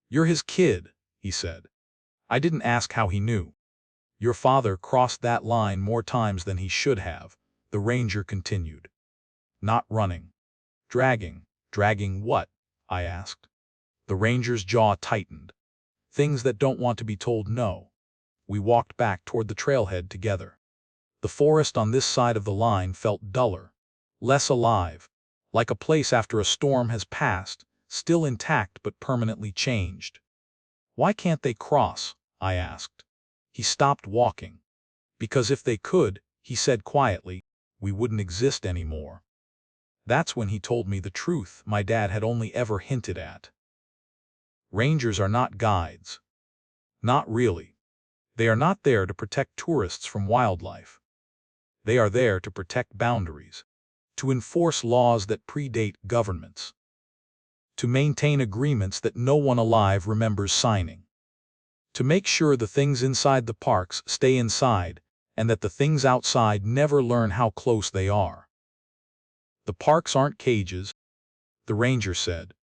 "You're his kid," he said. I didn't ask how he knew. "Your father crossed that line more times than he should have," the ranger continued. "Not running. Dragging." "Dragging what?" I asked. The ranger's jaw tightened. "Things that don't want to be told no." We walked back toward the trailhead together. The forest on this side of the line felt duller, less alive, like a place after a storm has passed, still intact but permanently changed. "Why can't they cross?" I asked. He stopped walking. "Because if they could," he said quietly, "we wouldn't exist anymore." That's when he told me the truth my dad had only ever hinted at. Rangers are not guides. Not really. They are not there to protect tourists from wildlife. They are there to protect boundaries, to enforce laws that predate governments, to maintain agreements that no one alive remembers signing, to make sure the things inside the parks stay inside and that the things outside never learn how close they are. The parks aren't cages, the ranger said.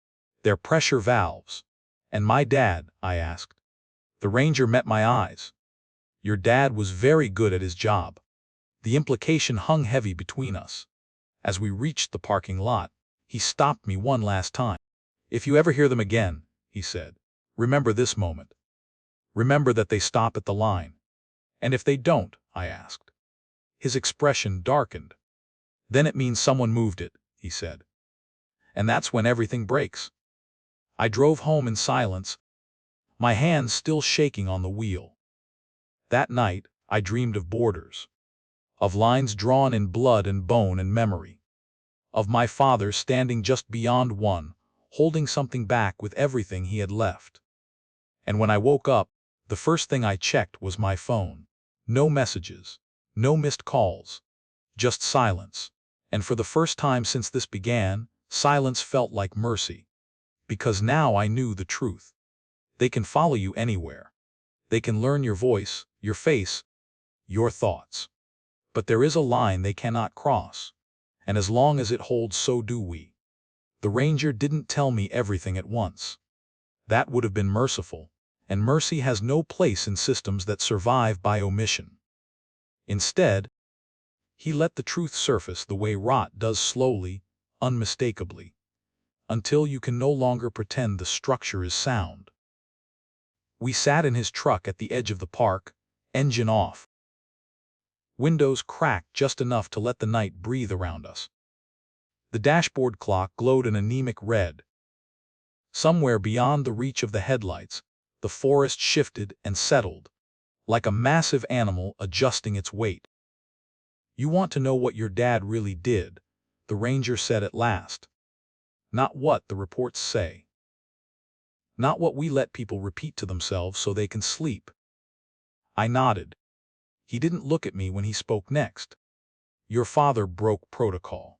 They're pressure valves. And my dad, I asked. The ranger met my eyes. Your dad was very good at his job. The implication hung heavy between us. As we reached the parking lot, he stopped me one last time. If you ever hear them again, he said, remember this moment. Remember that they stop at the line. And if they don't, I asked. His expression darkened. Then it means someone moved it, he said. And that's when everything breaks. I drove home in silence, my hands still shaking on the wheel. That night, I dreamed of borders, of lines drawn in blood and bone and memory, of my father standing just beyond one, holding something back with everything he had left. And when I woke up, the first thing I checked was my phone. No messages, no missed calls, just silence. And for the first time since this began, silence felt like mercy. Because now I knew the truth. They can follow you anywhere. They can learn your voice, your face, your thoughts. But there is a line they cannot cross. And as long as it holds, so do we. The ranger didn't tell me everything at once. That would have been merciful, and mercy has no place in systems that survive by omission. Instead, he let the truth surface the way rot does, slowly, unmistakably, until you can no longer pretend the structure is sound. We sat in his truck at the edge of the park, engine off. Windows cracked just enough to let the night breathe around us. The dashboard clock glowed an anemic red. Somewhere beyond the reach of the headlights, the forest shifted and settled, like a massive animal adjusting its weight. You want to know what your dad really did, the ranger said at last. Not what the reports say. Not what we let people repeat to themselves so they can sleep. I nodded. He didn't look at me when he spoke next. Your father broke protocol.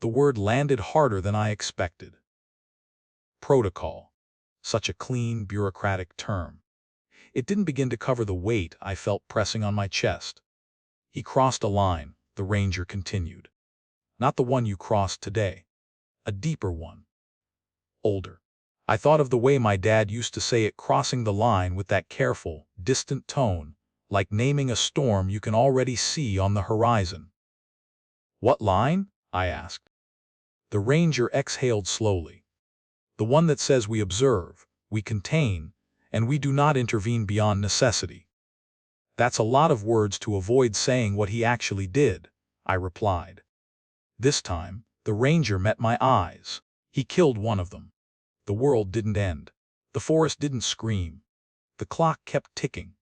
The word landed harder than I expected. Protocol. Such a clean, bureaucratic term. It didn't begin to cover the weight I felt pressing on my chest. He crossed a line, the ranger continued. Not the one you crossed today. A deeper one. Older. I thought of the way my dad used to say it, crossing the line with that careful, distant tone, like naming a storm you can already see on the horizon. What line? I asked. The ranger exhaled slowly. The one that says we observe, we contain, and we do not intervene beyond necessity. That's a lot of words to avoid saying what he actually did, I replied. This time, the ranger met my eyes. He killed one of them. The world didn't end. The forest didn't scream. The clock kept ticking.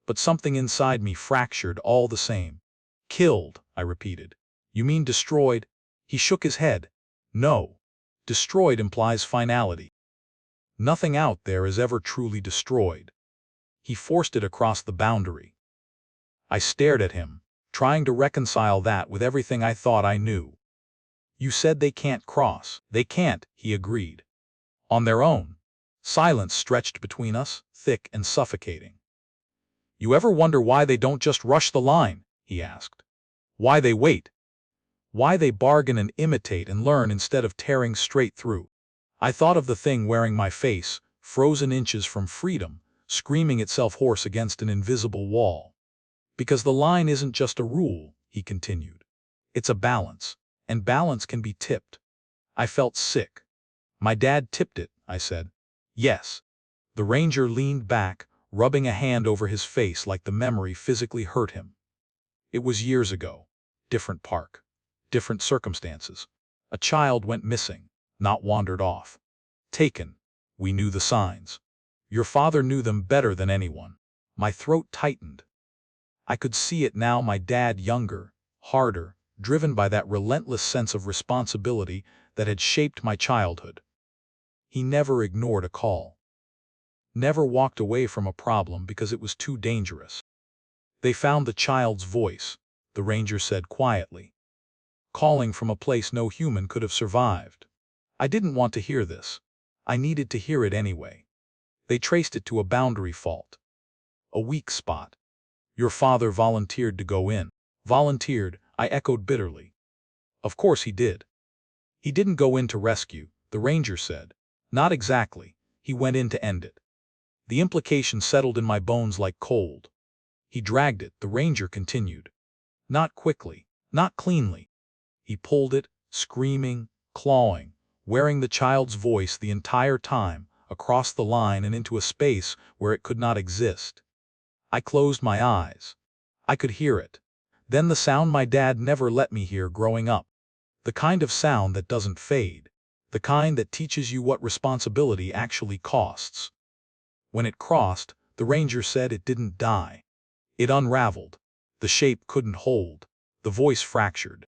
But something inside me fractured all the same. Killed, I repeated. You mean destroyed? He shook his head. No. Destroyed implies finality. Nothing out there is ever truly destroyed. He forced it across the boundary. I stared at him, trying to reconcile that with everything I thought I knew. You said they can't cross. They can't, he agreed. On their own. Silence stretched between us, thick and suffocating. You ever wonder why they don't just rush the line? He asked. Why they wait? Why they bargain and imitate and learn instead of tearing straight through? I thought of the thing wearing my face, frozen inches from freedom, screaming itself hoarse against an invisible wall. Because the line isn't just a rule, he continued. It's a balance, and balance can be tipped. I felt sick. My dad tipped it, I said. Yes. The ranger leaned back, rubbing a hand over his face like the memory physically hurt him. It was years ago. Different park. Different circumstances. A child went missing, not wandered off. Taken. We knew the signs. Your father knew them better than anyone. My throat tightened. I could see it now, my dad younger, harder, driven by that relentless sense of responsibility that had shaped my childhood. He never ignored a call. Never walked away from a problem because it was too dangerous. They found the child's voice, the ranger said quietly. Calling from a place no human could have survived. I didn't want to hear this. I needed to hear it anyway. They traced it to a boundary fault. A weak spot. Your father volunteered to go in. Volunteered, I echoed bitterly. Of course he did. He didn't go in to rescue, the ranger said. Not exactly. He went in to end it. The implication settled in my bones like cold. He dragged it, the ranger continued. Not quickly, not cleanly. He pulled it, screaming, clawing, wearing the child's voice the entire time, across the line and into a space where it could not exist. I closed my eyes. I could hear it. Then the sound my dad never let me hear growing up. The kind of sound that doesn't fade. The kind that teaches you what responsibility actually costs. When it crossed, the ranger said it didn't die. It unraveled. The shape couldn't hold. The voice fractured.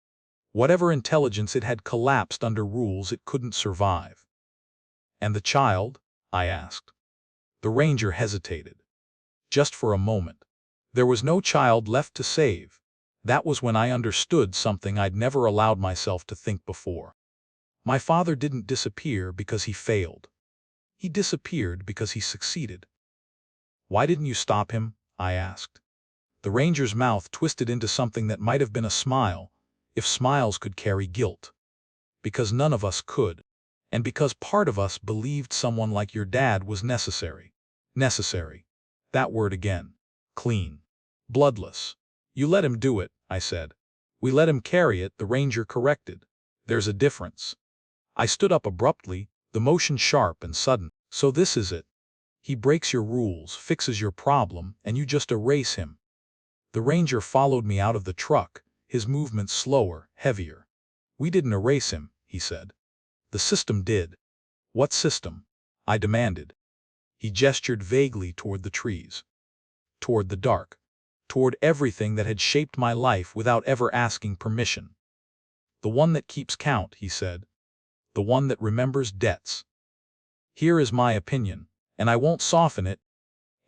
Whatever intelligence it had collapsed under rules it couldn't survive. And the child? I asked. The ranger hesitated. Just for a moment. There was no child left to save. That was when I understood something I'd never allowed myself to think before. My father didn't disappear because he failed. He disappeared because he succeeded. Why didn't you stop him? I asked. The ranger's mouth twisted into something that might have been a smile, if smiles could carry guilt. Because none of us could. And because part of us believed someone like your dad was necessary. Necessary. That word again. Clean. Bloodless. You let him do it, I said. We let him carry it, the ranger corrected. There's a difference. I stood up abruptly, the motion sharp and sudden. So this is it. He breaks your rules, fixes your problem, and you just erase him. The ranger followed me out of the truck, his movements slower, heavier. We didn't erase him, he said. The system did. What system? I demanded. He gestured vaguely toward the trees. Toward the dark. Toward everything that had shaped my life without ever asking permission. The one that keeps count, he said. The one that remembers debts. Here is my opinion, and I won't soften it.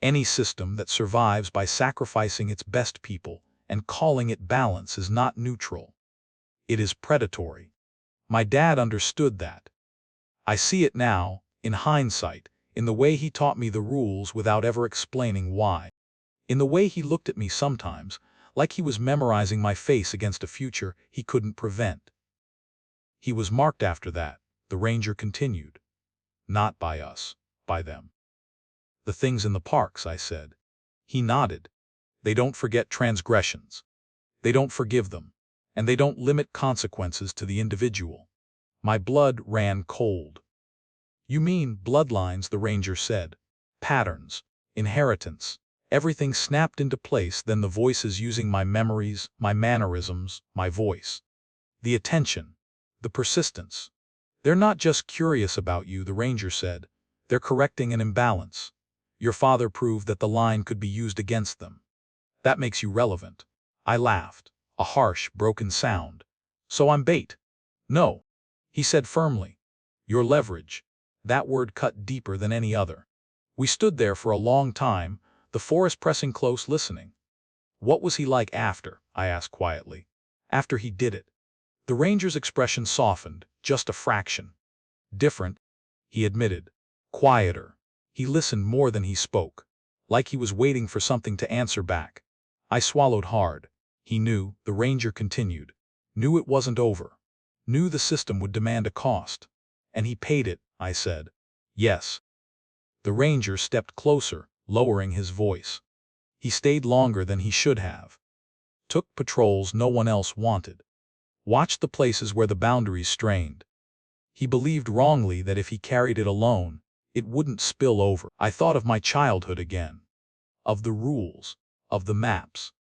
Any system that survives by sacrificing its best people and calling it balance is not neutral. It is predatory. My dad understood that. I see it now, in hindsight, in the way he taught me the rules without ever explaining why. In the way he looked at me sometimes, like he was memorizing my face against a future he couldn't prevent. He was marked after that, the ranger continued. Not by us, by them. The things in the parks, I said. He nodded. They don't forget transgressions. They don't forgive them. And they don't limit consequences to the individual. My blood ran cold. You mean bloodlines, the ranger said. Patterns. Inheritance. Everything snapped into place, then the voices using my memories, my mannerisms, my voice. The attention. The persistence. They're not just curious about you, the ranger said. They're correcting an imbalance. Your father proved that the line could be used against them. That makes you relevant. I laughed. A harsh, broken sound. So I'm bait. No. He said firmly. Your leverage. That word cut deeper than any other. We stood there for a long time, the forest pressing close, listening. What was he like after? I asked quietly. After he did it. The ranger's expression softened, just a fraction. Different, he admitted. Quieter. He listened more than he spoke. Like he was waiting for something to answer back. I swallowed hard. He knew, the ranger continued. Knew it wasn't over. Knew the system would demand a cost. And he paid it, I said. Yes. The ranger stepped closer, lowering his voice. He stayed longer than he should have. Took patrols no one else wanted. Watched the places where the boundaries strained. He believed wrongly that if he carried it alone, it wouldn't spill over. I thought of my childhood again. Of the rules. Of the maps.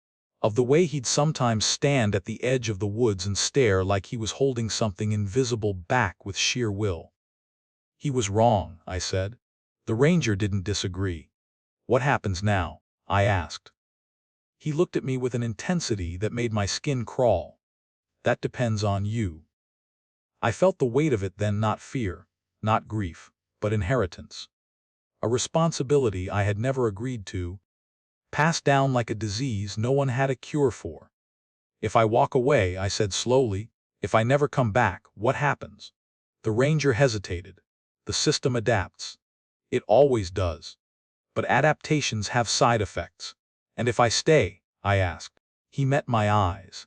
Of the way he'd sometimes stand at the edge of the woods and stare like he was holding something invisible back with sheer will. He was wrong, I said. The ranger didn't disagree. What happens now? I asked. He looked at me with an intensity that made my skin crawl. That depends on you. I felt the weight of it then, not fear, not grief, but inheritance. A responsibility I had never agreed to, passed down like a disease no one had a cure for. If I walk away, I said slowly, if I never come back, what happens? The ranger hesitated. The system adapts. It always does. But adaptations have side effects. And if I stay? I asked. He met my eyes.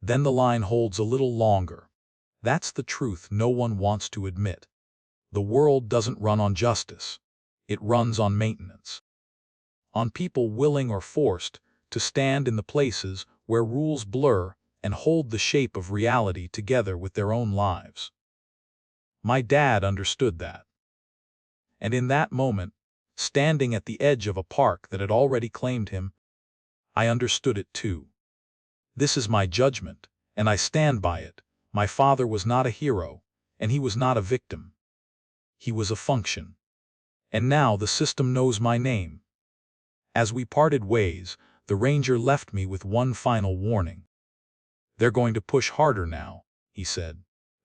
Then the line holds a little longer. That's the truth no one wants to admit. The world doesn't run on justice. It runs on maintenance. On people willing or forced to stand in the places where rules blur and hold the shape of reality together with their own lives. My dad understood that. And in that moment, standing at the edge of a park that had already claimed him, I understood it too. This is my judgment, and I stand by it. My father was not a hero, and he was not a victim. He was a function. And now the system knows my name. As we parted ways, the ranger left me with one final warning. They're going to push harder now, he said.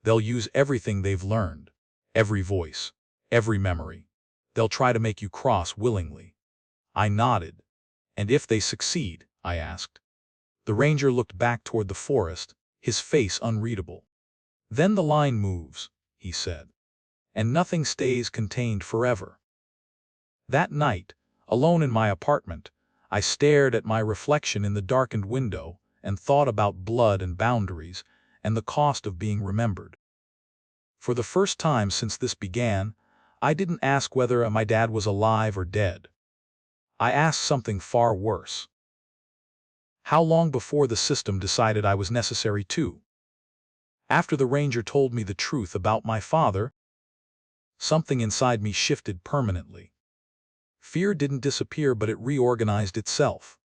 They'll use everything they've learned. Every voice. Every memory. They'll try to make you cross willingly. I nodded. And if they succeed? I asked. The ranger looked back toward the forest, his face unreadable. Then the line moves, he said. And nothing stays contained forever. That night, alone in my apartment, I stared at my reflection in the darkened window and thought about blood and boundaries and the cost of being remembered. For the first time since this began, I didn't ask whether my dad was alive or dead. I asked something far worse. How long before the system decided I was necessary too? After the ranger told me the truth about my father, something inside me shifted permanently. Fear didn't disappear, but it reorganized itself.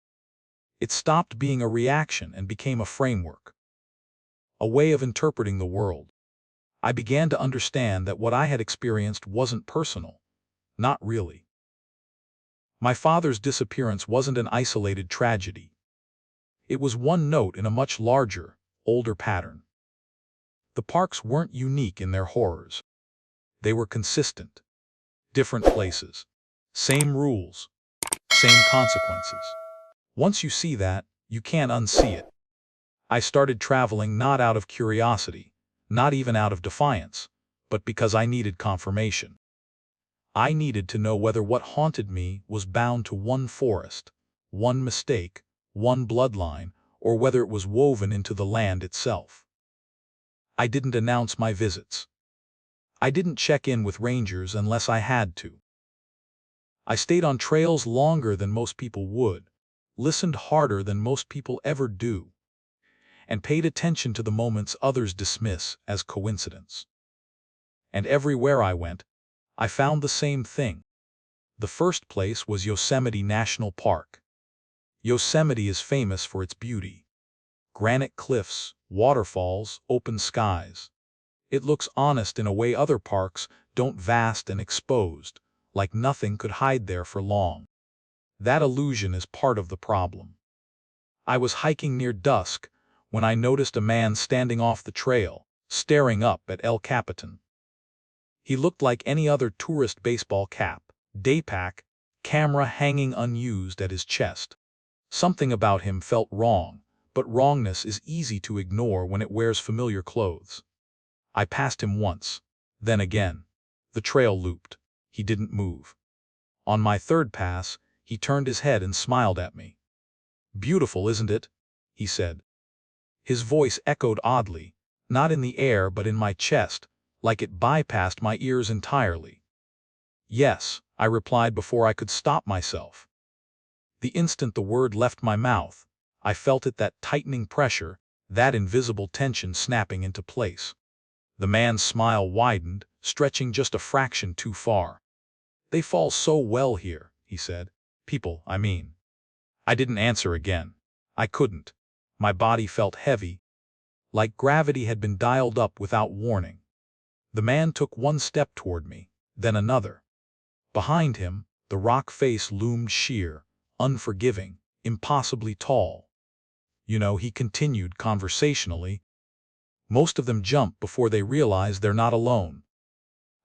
It stopped being a reaction and became a framework. A way of interpreting the world. I began to understand that what I had experienced wasn't personal. Not really. My father's disappearance wasn't an isolated tragedy. It was one note in a much larger, older pattern. The parks weren't unique in their horrors. They were consistent. Different places. Same rules. Same consequences. Once you see that, you can't unsee it. I started traveling not out of curiosity, not even out of defiance, but because I needed confirmation. I needed to know whether what haunted me was bound to one forest, one mistake, one bloodline, or whether it was woven into the land itself. I didn't announce my visits. I didn't check in with rangers unless I had to. I stayed on trails longer than most people would, listened harder than most people ever do, and paid attention to the moments others dismiss as coincidence. And everywhere I went, I found the same thing. The first place was Yosemite National Park. Yosemite is famous for its beauty. Granite cliffs, waterfalls, open skies. It looks honest in a way other parks don't, vast and exposed, like nothing could hide there for long. That illusion is part of the problem. I was hiking near dusk when I noticed a man standing off the trail, staring up at El Capitan. He looked like any other tourist: baseball cap, daypack, camera hanging unused at his chest. Something about him felt wrong, but wrongness is easy to ignore when it wears familiar clothes. I passed him once, then again. The trail looped. He didn't move. On my third pass, he turned his head and smiled at me. "Beautiful, isn't it?" he said. His voice echoed oddly, not in the air but in my chest, like it bypassed my ears entirely. "Yes," I replied before I could stop myself. The instant the word left my mouth, I felt it, that tightening pressure, that invisible tension snapping into place. The man's smile widened, stretching just a fraction too far. "They fall so well here," he said. "People, I mean." I didn't answer again. I couldn't. My body felt heavy, like gravity had been dialed up without warning. The man took one step toward me, then another. Behind him, the rock face loomed sheer, unforgiving, impossibly tall. "You know," he continued conversationally, "most of them jump before they realize they're not alone."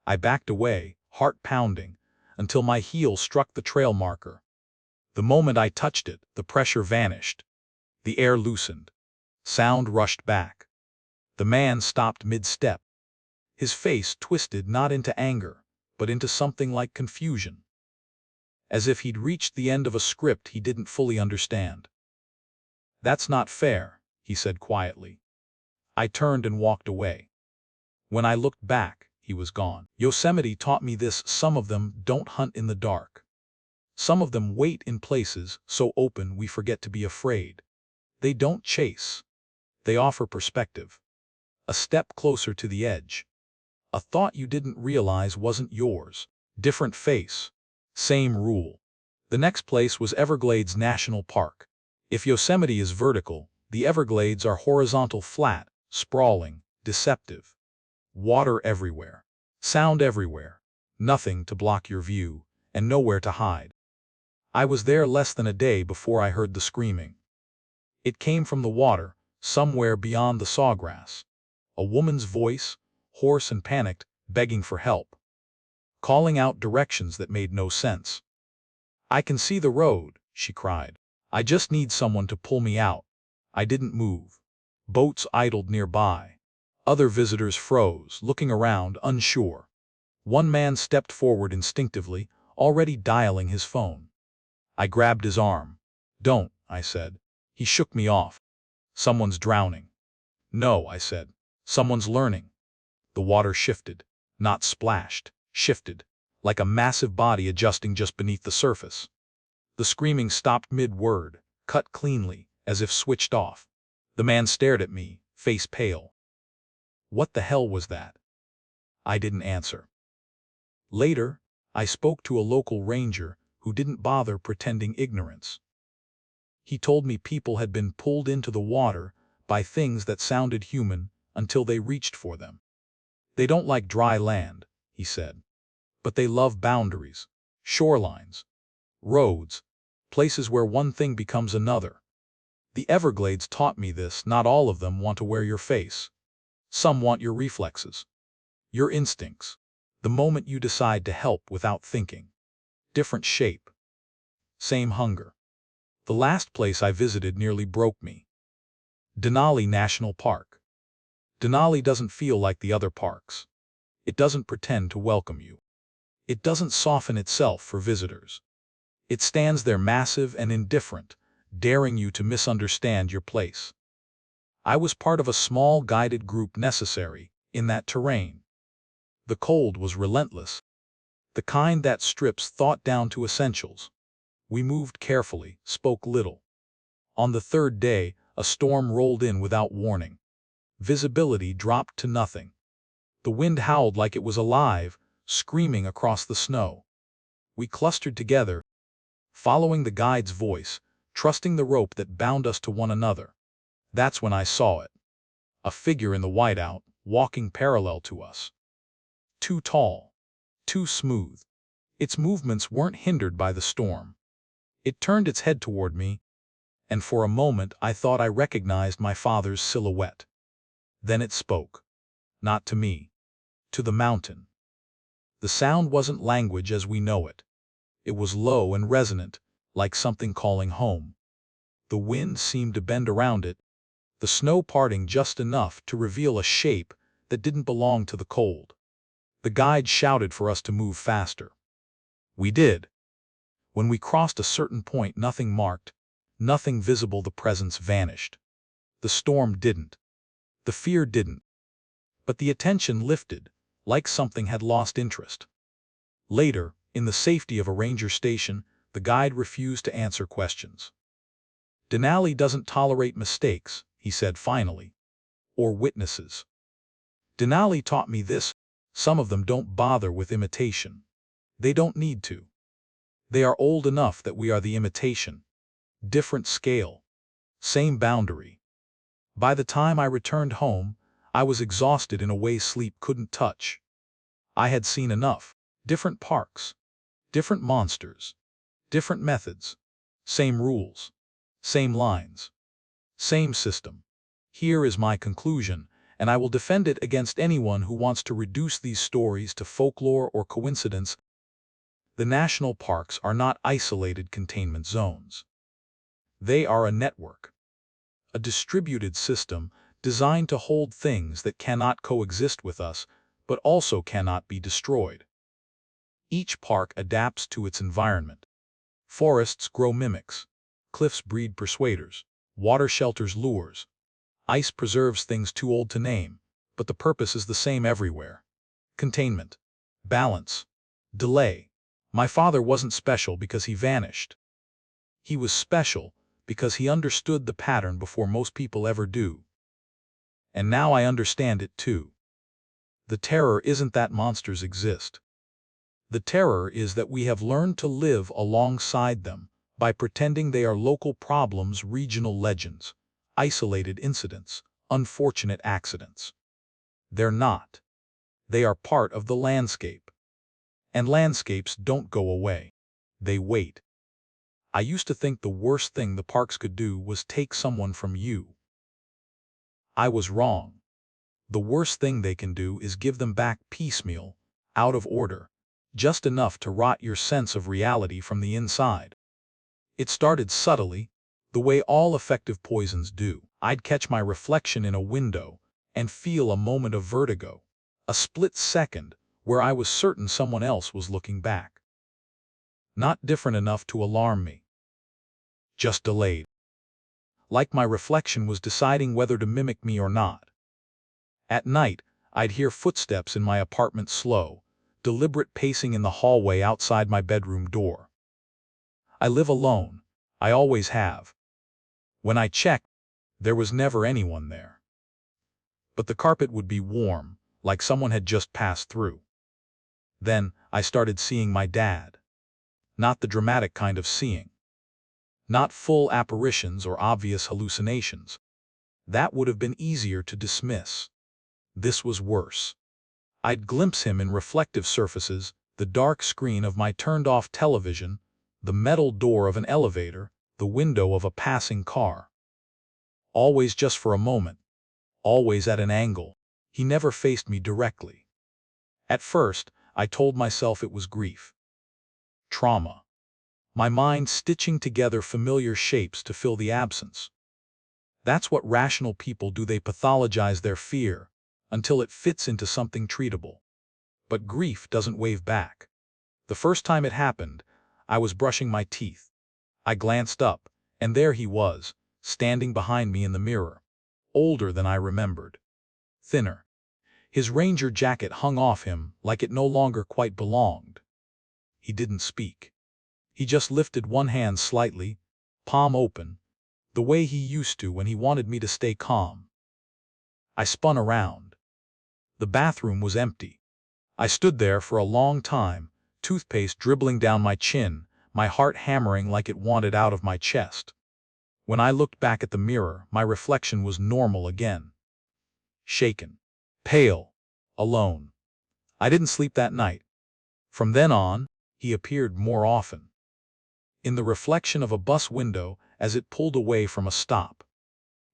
I backed away, heart pounding, until my heel struck the trail marker. The moment I touched it, the pressure vanished. The air loosened. Sound rushed back. The man stopped mid-step. His face twisted not into anger, but into something like confusion, as if he'd reached the end of a script he didn't fully understand. "That's not fair," he said quietly. I turned and walked away. When I looked back, he was gone. Yosemite taught me this: some of them don't hunt in the dark. Some of them wait in places so open we forget to be afraid. They don't chase. They offer perspective. A step closer to the edge. A thought you didn't realize wasn't yours. Different face. Same rule. The next place was Everglades National Park. If Yosemite is vertical, the Everglades are horizontal, flat, sprawling, deceptive. Water everywhere. Sound everywhere. Nothing to block your view, and nowhere to hide. I was there less than a day before I heard the screaming. It came from the water, somewhere beyond the sawgrass. A woman's voice, hoarse and panicked, begging for help. Calling out directions that made no sense. "I can see the road," she cried. "I just need someone to pull me out." I didn't move. Boats idled nearby. Other visitors froze, looking around, unsure. One man stepped forward instinctively, already dialing his phone. I grabbed his arm. "Don't," I said. He shook me off. "Someone's drowning." "No," I said. "Someone's learning." The water shifted. Not splashed. Shifted. Like a massive body adjusting just beneath the surface. The screaming stopped mid-word, cut cleanly, as if switched off. The man stared at me, face pale. What the hell was that? I didn't answer. Later, I spoke to a local ranger who didn't bother pretending ignorance. He told me people had been pulled into the water by things that sounded human until they reached for them. They don't like dry land, he said. But they love boundaries, shorelines, roads, places where one thing becomes another. The Everglades taught me this: not all of them want to wear your face. Some want your reflexes, your instincts, the moment you decide to help without thinking. Different shape. Same hunger. The last place I visited nearly broke me. Denali National Park. Denali doesn't feel like the other parks. It doesn't pretend to welcome you. It doesn't soften itself for visitors. It stands there massive and indifferent, daring you to misunderstand your place. I was part of a small guided group necessary in that terrain. The cold was relentless, the kind that strips thought down to essentials. We moved carefully, spoke little. On the third day, a storm rolled in without warning. Visibility dropped to nothing. The wind howled like it was alive, screaming across the snow. We clustered together, following the guide's voice, trusting the rope that bound us to one another. That's when I saw it. A figure in the whiteout, walking parallel to us. Too tall. Too smooth. Its movements weren't hindered by the storm. It turned its head toward me, and for a moment I thought I recognized my father's silhouette. Then it spoke. Not to me. To the mountain. The sound wasn't language as we know it. It was low and resonant, like something calling home. The wind seemed to bend around it, the snow parting just enough to reveal a shape that didn't belong to the cold. The guide shouted for us to move faster. We did. When we crossed a certain point, nothing marked, nothing visible, the presence vanished. The storm didn't. The fear didn't. But the attention lifted, like something had lost interest. Later, in the safety of a ranger station, the guide refused to answer questions. "Denali doesn't tolerate mistakes," he said finally, "or witnesses. Denali taught me this: some of them don't bother with imitation. They don't need to. They are old enough that we are the imitation. Different scale. Same boundary." By the time I returned home, I was exhausted in a way sleep couldn't touch. I had seen enough. Different parks. Different monsters. Different methods. Same rules. Same lines. Same system. Here is my conclusion, and I will defend it against anyone who wants to reduce these stories to folklore or coincidence. The national parks are not isolated containment zones. They are a network. A distributed system designed to hold things that cannot coexist with us, but also cannot be destroyed. Each park adapts to its environment. Forests grow mimics. Cliffs breed persuaders. Water shelters lures. Ice preserves things too old to name, but the purpose is the same everywhere. Containment. Balance. Delay. My father wasn't special because he vanished. He was special because he understood the pattern before most people ever do. And now I understand it too. The terror isn't that monsters exist. The terror is that we have learned to live alongside them by pretending they are local problems, regional legends, isolated incidents, unfortunate accidents. They're not. They are part of the landscape. And landscapes don't go away. They wait. I used to think the worst thing the parks could do was take someone from you. I was wrong. The worst thing they can do is give them back piecemeal, out of order, just enough to rot your sense of reality from the inside. It started subtly, the way all effective poisons do. I'd catch my reflection in a window and feel a moment of vertigo, a split second where I was certain someone else was looking back. Not different enough to alarm me. Just delayed. Like my reflection was deciding whether to mimic me or not. At night, I'd hear footsteps in my apartment, slow, deliberate pacing in the hallway outside my bedroom door. I live alone. I always have. When I checked, there was never anyone there. But the carpet would be warm, like someone had just passed through. Then, I started seeing my dad. Not the dramatic kind of seeing. Not full apparitions or obvious hallucinations. That would have been easier to dismiss. This was worse. I'd glimpse him in reflective surfaces, the dark screen of my turned-off television, the metal door of an elevator, the window of a passing car. Always just for a moment. Always at an angle. He never faced me directly. At first, I told myself it was grief. Trauma. My mind stitching together familiar shapes to fill the absence. That's what rational people do. They pathologize their fear until it fits into something treatable. But grief doesn't wave back. The first time it happened, I was brushing my teeth. I glanced up, and there he was, standing behind me in the mirror. Older than I remembered. Thinner. His ranger jacket hung off him like it no longer quite belonged. He didn't speak. He just lifted one hand slightly, palm open, the way he used to when he wanted me to stay calm. I spun around. The bathroom was empty. I stood there for a long time, toothpaste dribbling down my chin, my heart hammering like it wanted out of my chest. When I looked back at the mirror, my reflection was normal again. Shaken. Pale. Alone. I didn't sleep that night. From then on, he appeared more often. In the reflection of a bus window as it pulled away from a stop.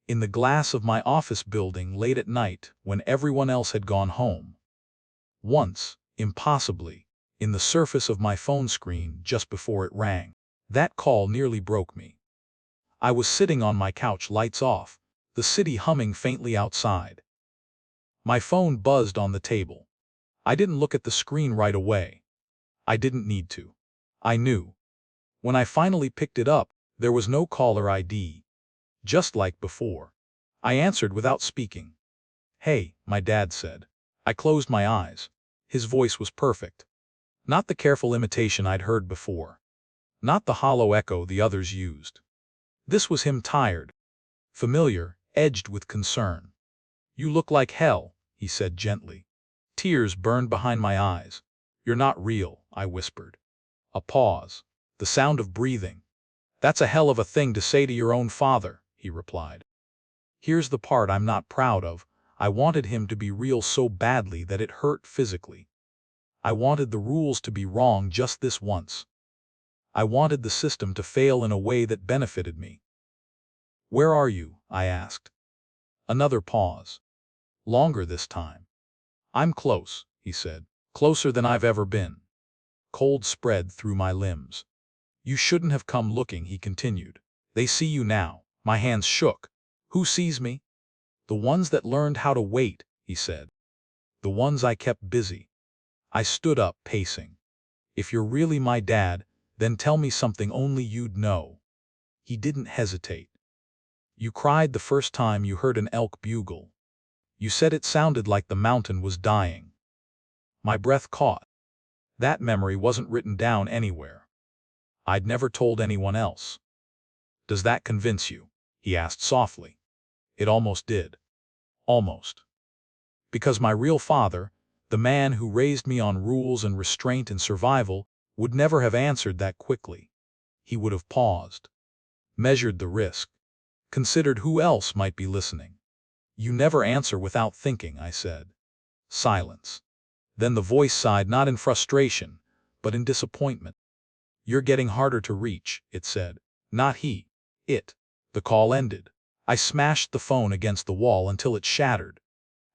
In the glass of my office building late at night when everyone else had gone home. Once, impossibly, in the surface of my phone screen just before it rang. That call nearly broke me. I was sitting on my couch, lights off, the city humming faintly outside. My phone buzzed on the table. I didn't look at the screen right away. I didn't need to. I knew. When I finally picked it up, there was no caller ID. Just like before. I answered without speaking. "Hey," my dad said. I closed my eyes. His voice was perfect. Not the careful imitation I'd heard before. Not the hollow echo the others used. This was him, tired. Familiar, edged with concern. "You look like hell," he said gently. Tears burned behind my eyes. "You're not real," I whispered. A pause. The sound of breathing. "That's a hell of a thing to say to your own father," he replied. Here's the part I'm not proud of. I wanted him to be real so badly that it hurt physically. I wanted the rules to be wrong just this once. I wanted the system to fail in a way that benefited me. "Where are you?" I asked. Another pause. Longer this time. "I'm close," he said. "Closer than I've ever been." Cold spread through my limbs. "You shouldn't have come looking," he continued. "They see you now." My hands shook. "Who sees me?" "The ones that learned how to wait," he said. the ones I kept busy. I stood up, pacing. If you're really my dad, then tell me something only you'd know. He didn't hesitate. You cried the first time you heard an elk bugle. You said it sounded like the mountain was dying. My breath caught. That memory wasn't written down anywhere. I'd never told anyone else. Does that convince you? He asked softly. It almost did. Almost. Because my real father, the man who raised me on rules and restraint and survival, would never have answered that quickly. He would have paused, measured the risk, considered who else might be listening. You never answer without thinking, I said. Silence. Then the voice sighed, not in frustration, but in disappointment. You're getting harder to reach, it said. Not he. It. The call ended. I smashed the phone against the wall until it shattered.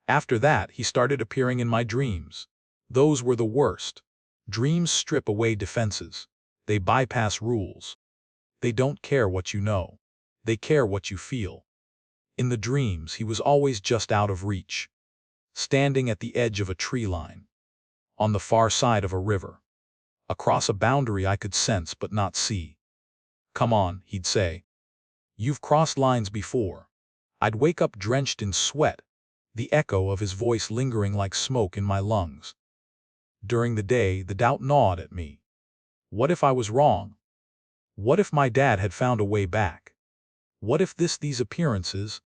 After that, he started appearing in my dreams. Those were the worst. Dreams strip away defenses. They bypass rules. They don't care what you know. They care what you feel. In the dreams, he was always just out of reach, standing at the edge of a tree line, on the far side of a river, across a boundary I could sense but not see. Come on, he'd say. You've crossed lines before. I'd wake up drenched in sweat, the echo of his voice lingering like smoke in my lungs. During the day, the doubt gnawed at me. What if I was wrong? What if my dad had found a way back? What if these appearances,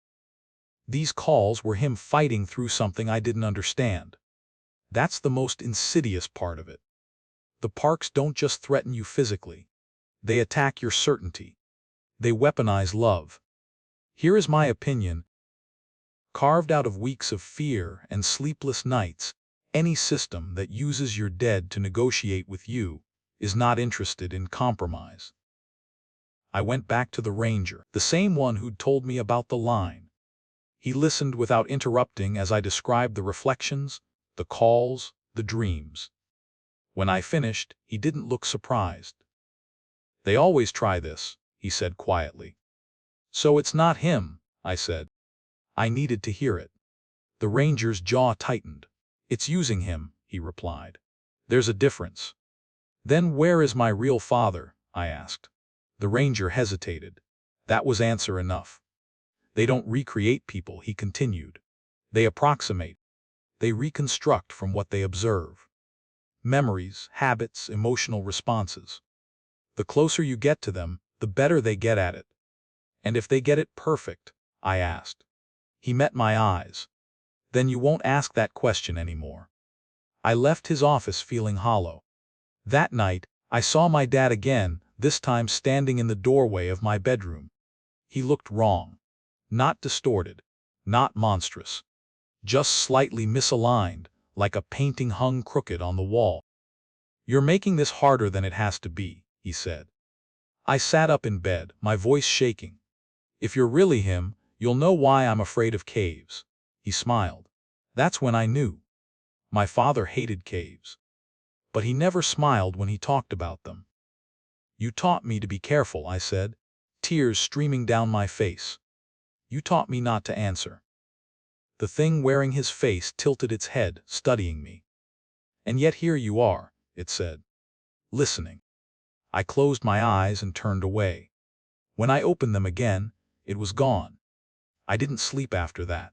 these calls were him fighting through something I didn't understand? That's the most insidious part of it. The parks don't just threaten you physically. They attack your certainty. They weaponize love. Here is my opinion. Carved out of weeks of fear and sleepless nights, any system that uses your dead to negotiate with you is not interested in compromise. I went back to the ranger, the same one who'd told me about the line. He listened without interrupting as I described the reflections, the calls, the dreams. When I finished, he didn't look surprised. They always try this, he said quietly. So it's not him, I said. I needed to hear it. The ranger's jaw tightened. It's using him, he replied. There's a difference. Then where is my real father? I asked. The ranger hesitated. That was answer enough. They don't recreate people, he continued. They approximate. They reconstruct from what they observe. Memories, habits, emotional responses. The closer you get to them, the better they get at it. And if they get it perfect? I asked. He met my eyes. Then you won't ask that question anymore. I left his office feeling hollow. That night, I saw my dad again, this time standing in the doorway of my bedroom. He looked wrong. Not distorted. Not monstrous. Just slightly misaligned, like a painting hung crooked on the wall. You're making this harder than it has to be, he said. I sat up in bed, my voice shaking. If you're really him, you'll know why I'm afraid of caves. He smiled. That's when I knew. My father hated caves. But he never smiled when he talked about them. You taught me to be careful, I said, tears streaming down my face. You taught me not to answer. The thing wearing his face tilted its head, studying me. And yet here you are, it said, listening. I closed my eyes and turned away. When I opened them again, it was gone. I didn't sleep after that.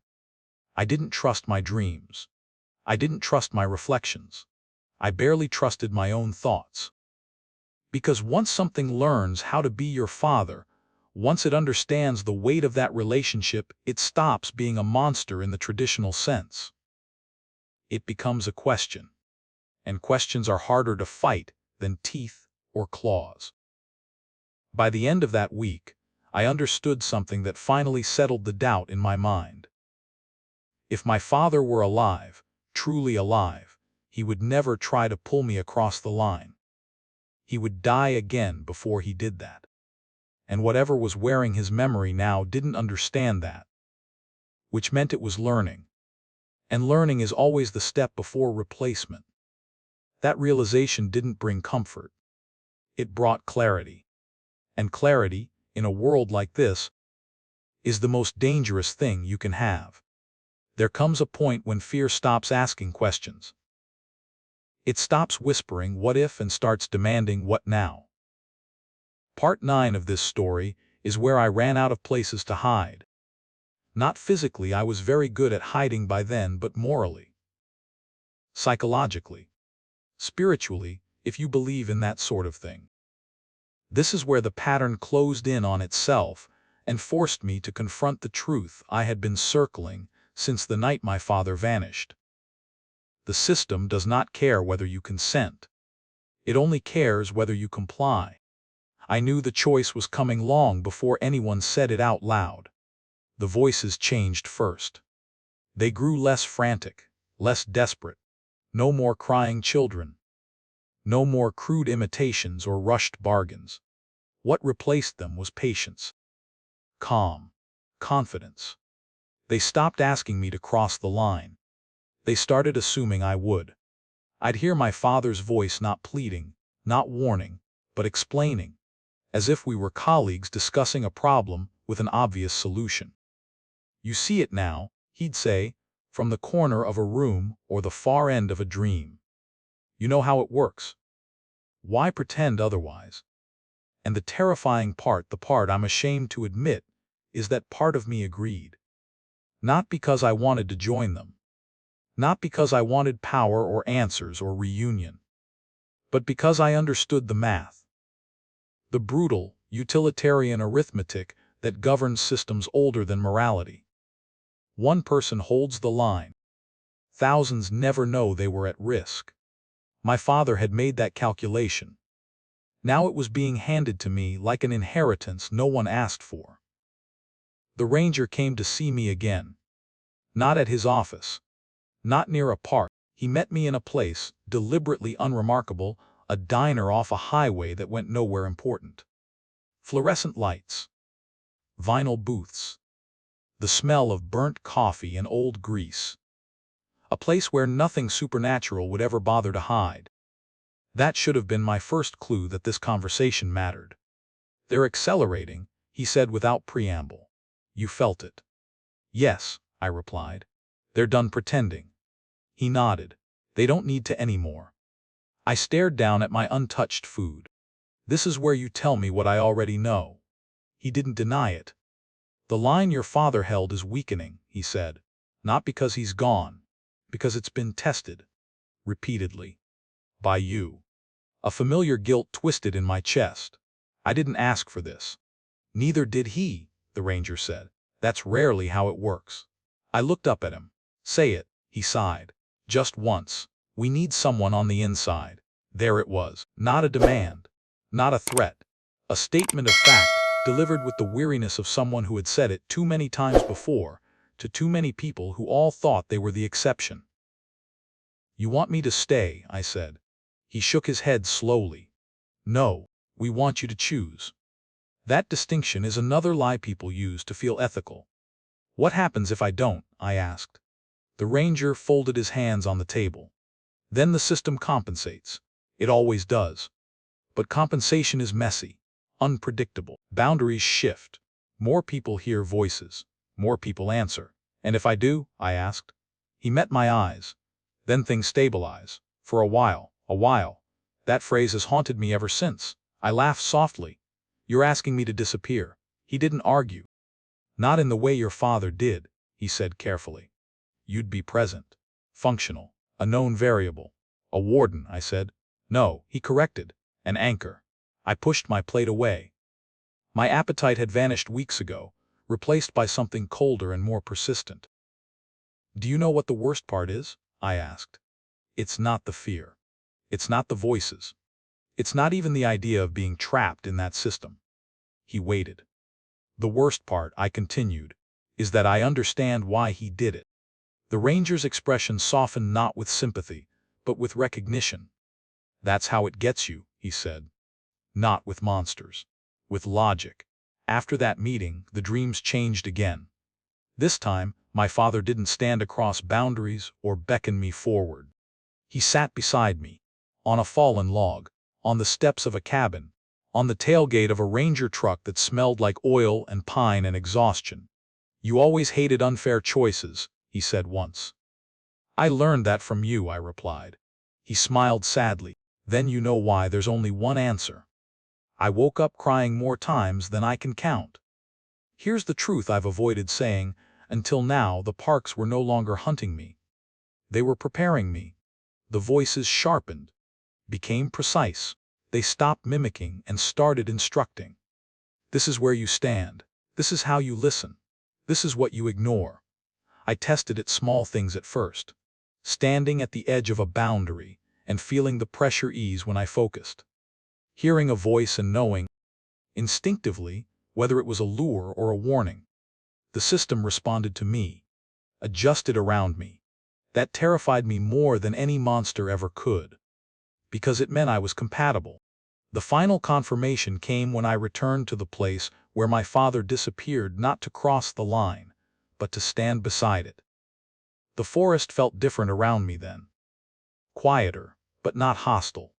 I didn't trust my dreams. I didn't trust my reflections. I barely trusted my own thoughts. Because once something learns how to be your father, once it understands the weight of that relationship, it stops being a monster in the traditional sense. It becomes a question. And questions are harder to fight than teeth or claws. By the end of that week, I understood something that finally settled the doubt in my mind. If my father were alive, truly alive, he would never try to pull me across the line. He would die again before he did that. And whatever was wearing his memory now didn't understand that. Which meant it was learning. And learning is always the step before replacement. That realization didn't bring comfort. It brought clarity. And clarity, in a world like this, is the most dangerous thing you can have. There comes a point when fear stops asking questions. It stops whispering, "What if?" and starts demanding, "What now?" Part 9 of this story is where I ran out of places to hide. Not physically, I was very good at hiding by then, but morally, psychologically, spiritually, if you believe in that sort of thing. This is where the pattern closed in on itself and forced me to confront the truth I had been circling since the night my father vanished. The system does not care whether you consent. It only cares whether you comply. I knew the choice was coming long before anyone said it out loud. The voices changed first. They grew less frantic, less desperate. No more crying children. No more crude imitations or rushed bargains. What replaced them was patience, calm, confidence. They stopped asking me to cross the line. They started assuming I would. I'd hear my father's voice, not pleading, not warning, but explaining, as if we were colleagues discussing a problem with an obvious solution. "You see it now," he'd say, from the corner of a room or the far end of a dream. "You know how it works. Why pretend otherwise?" And the terrifying part, the part I'm ashamed to admit, is that part of me agreed. Not because I wanted to join them. Not because I wanted power or answers or reunion. But because I understood the math. The brutal, utilitarian arithmetic that governs systems older than morality. One person holds the line. Thousands never know they were at risk. My father had made that calculation. Now it was being handed to me like an inheritance no one asked for. The ranger came to see me again. Not at his office. Not near a park. He met me in a place, deliberately unremarkable, a diner off a highway that went nowhere important. Fluorescent lights. Vinyl booths. The smell of burnt coffee and old grease. A place where nothing supernatural would ever bother to hide. That should have been my first clue that this conversation mattered. "They're accelerating," he said without preamble. "You felt it?" "Yes," I replied. "They're done pretending." He nodded. "They don't need to anymore." I stared down at my untouched food. "This is where you tell me what I already know." He didn't deny it. "The line your father held is weakening," he said. "Not because he's gone. Because it's been tested. Repeatedly. By you." A familiar guilt twisted in my chest. I didn't ask for this. "Neither did he," the ranger said. "That's rarely how it works." I looked up at him. "Say it," he sighed. "Just once. We need someone on the inside." There it was. Not a demand. Not a threat. A statement of fact, delivered with the weariness of someone who had said it too many times before, to too many people who all thought they were the exception. "You want me to stay," I said. He shook his head slowly. "No, we want you to choose." That distinction is another lie people use to feel ethical. "What happens if I don't?" I asked. The ranger folded his hands on the table. "Then the system compensates. It always does. But compensation is messy, unpredictable. Boundaries shift. More people hear voices. More people answer. And if I do?" I asked. He met my eyes. "Then things stabilize. For a while. A while." That phrase has haunted me ever since. I laughed softly. "You're asking me to disappear." He didn't argue. "Not in the way your father did," he said carefully. "You'd be present. Functional. A known variable." "A warden," I said. "No," he corrected. "An anchor." I pushed my plate away. My appetite had vanished weeks ago, replaced by something colder and more persistent. "Do you know what the worst part is?" I asked. "It's not the fear. It's not the voices. It's not even the idea of being trapped in that system." He waited. "The worst part," I continued, "is that I understand why he did it." The ranger's expression softened, not with sympathy, but with recognition. "That's how it gets you," he said. "Not with monsters. With logic." After that meeting, the dreams changed again. This time, my father didn't stand across boundaries or beckon me forward. He sat beside me. On a fallen log. On the steps of a cabin. On the tailgate of a ranger truck that smelled like oil and pine and exhaustion. "You always hated unfair choices," he said once. I learned that from you, I replied. He smiled sadly. Then you know why there's only one answer. I woke up crying more times than I can count. Here's the truth I've avoided saying. Until now, the parks were no longer hunting me. They were preparing me. The voices sharpened, became precise. They stopped mimicking and started instructing. This is where you stand. This is how you listen. This is what you ignore. I tested at small things at first, standing at the edge of a boundary and feeling the pressure ease when I focused. Hearing a voice and knowing, instinctively, whether it was a lure or a warning. The system responded to me, adjusted around me. That terrified me more than any monster ever could, because it meant I was compatible. The final confirmation came when I returned to the place where my father disappeared, not to cross the line, but to stand beside it. The forest felt different around me then. Quieter, but not hostile.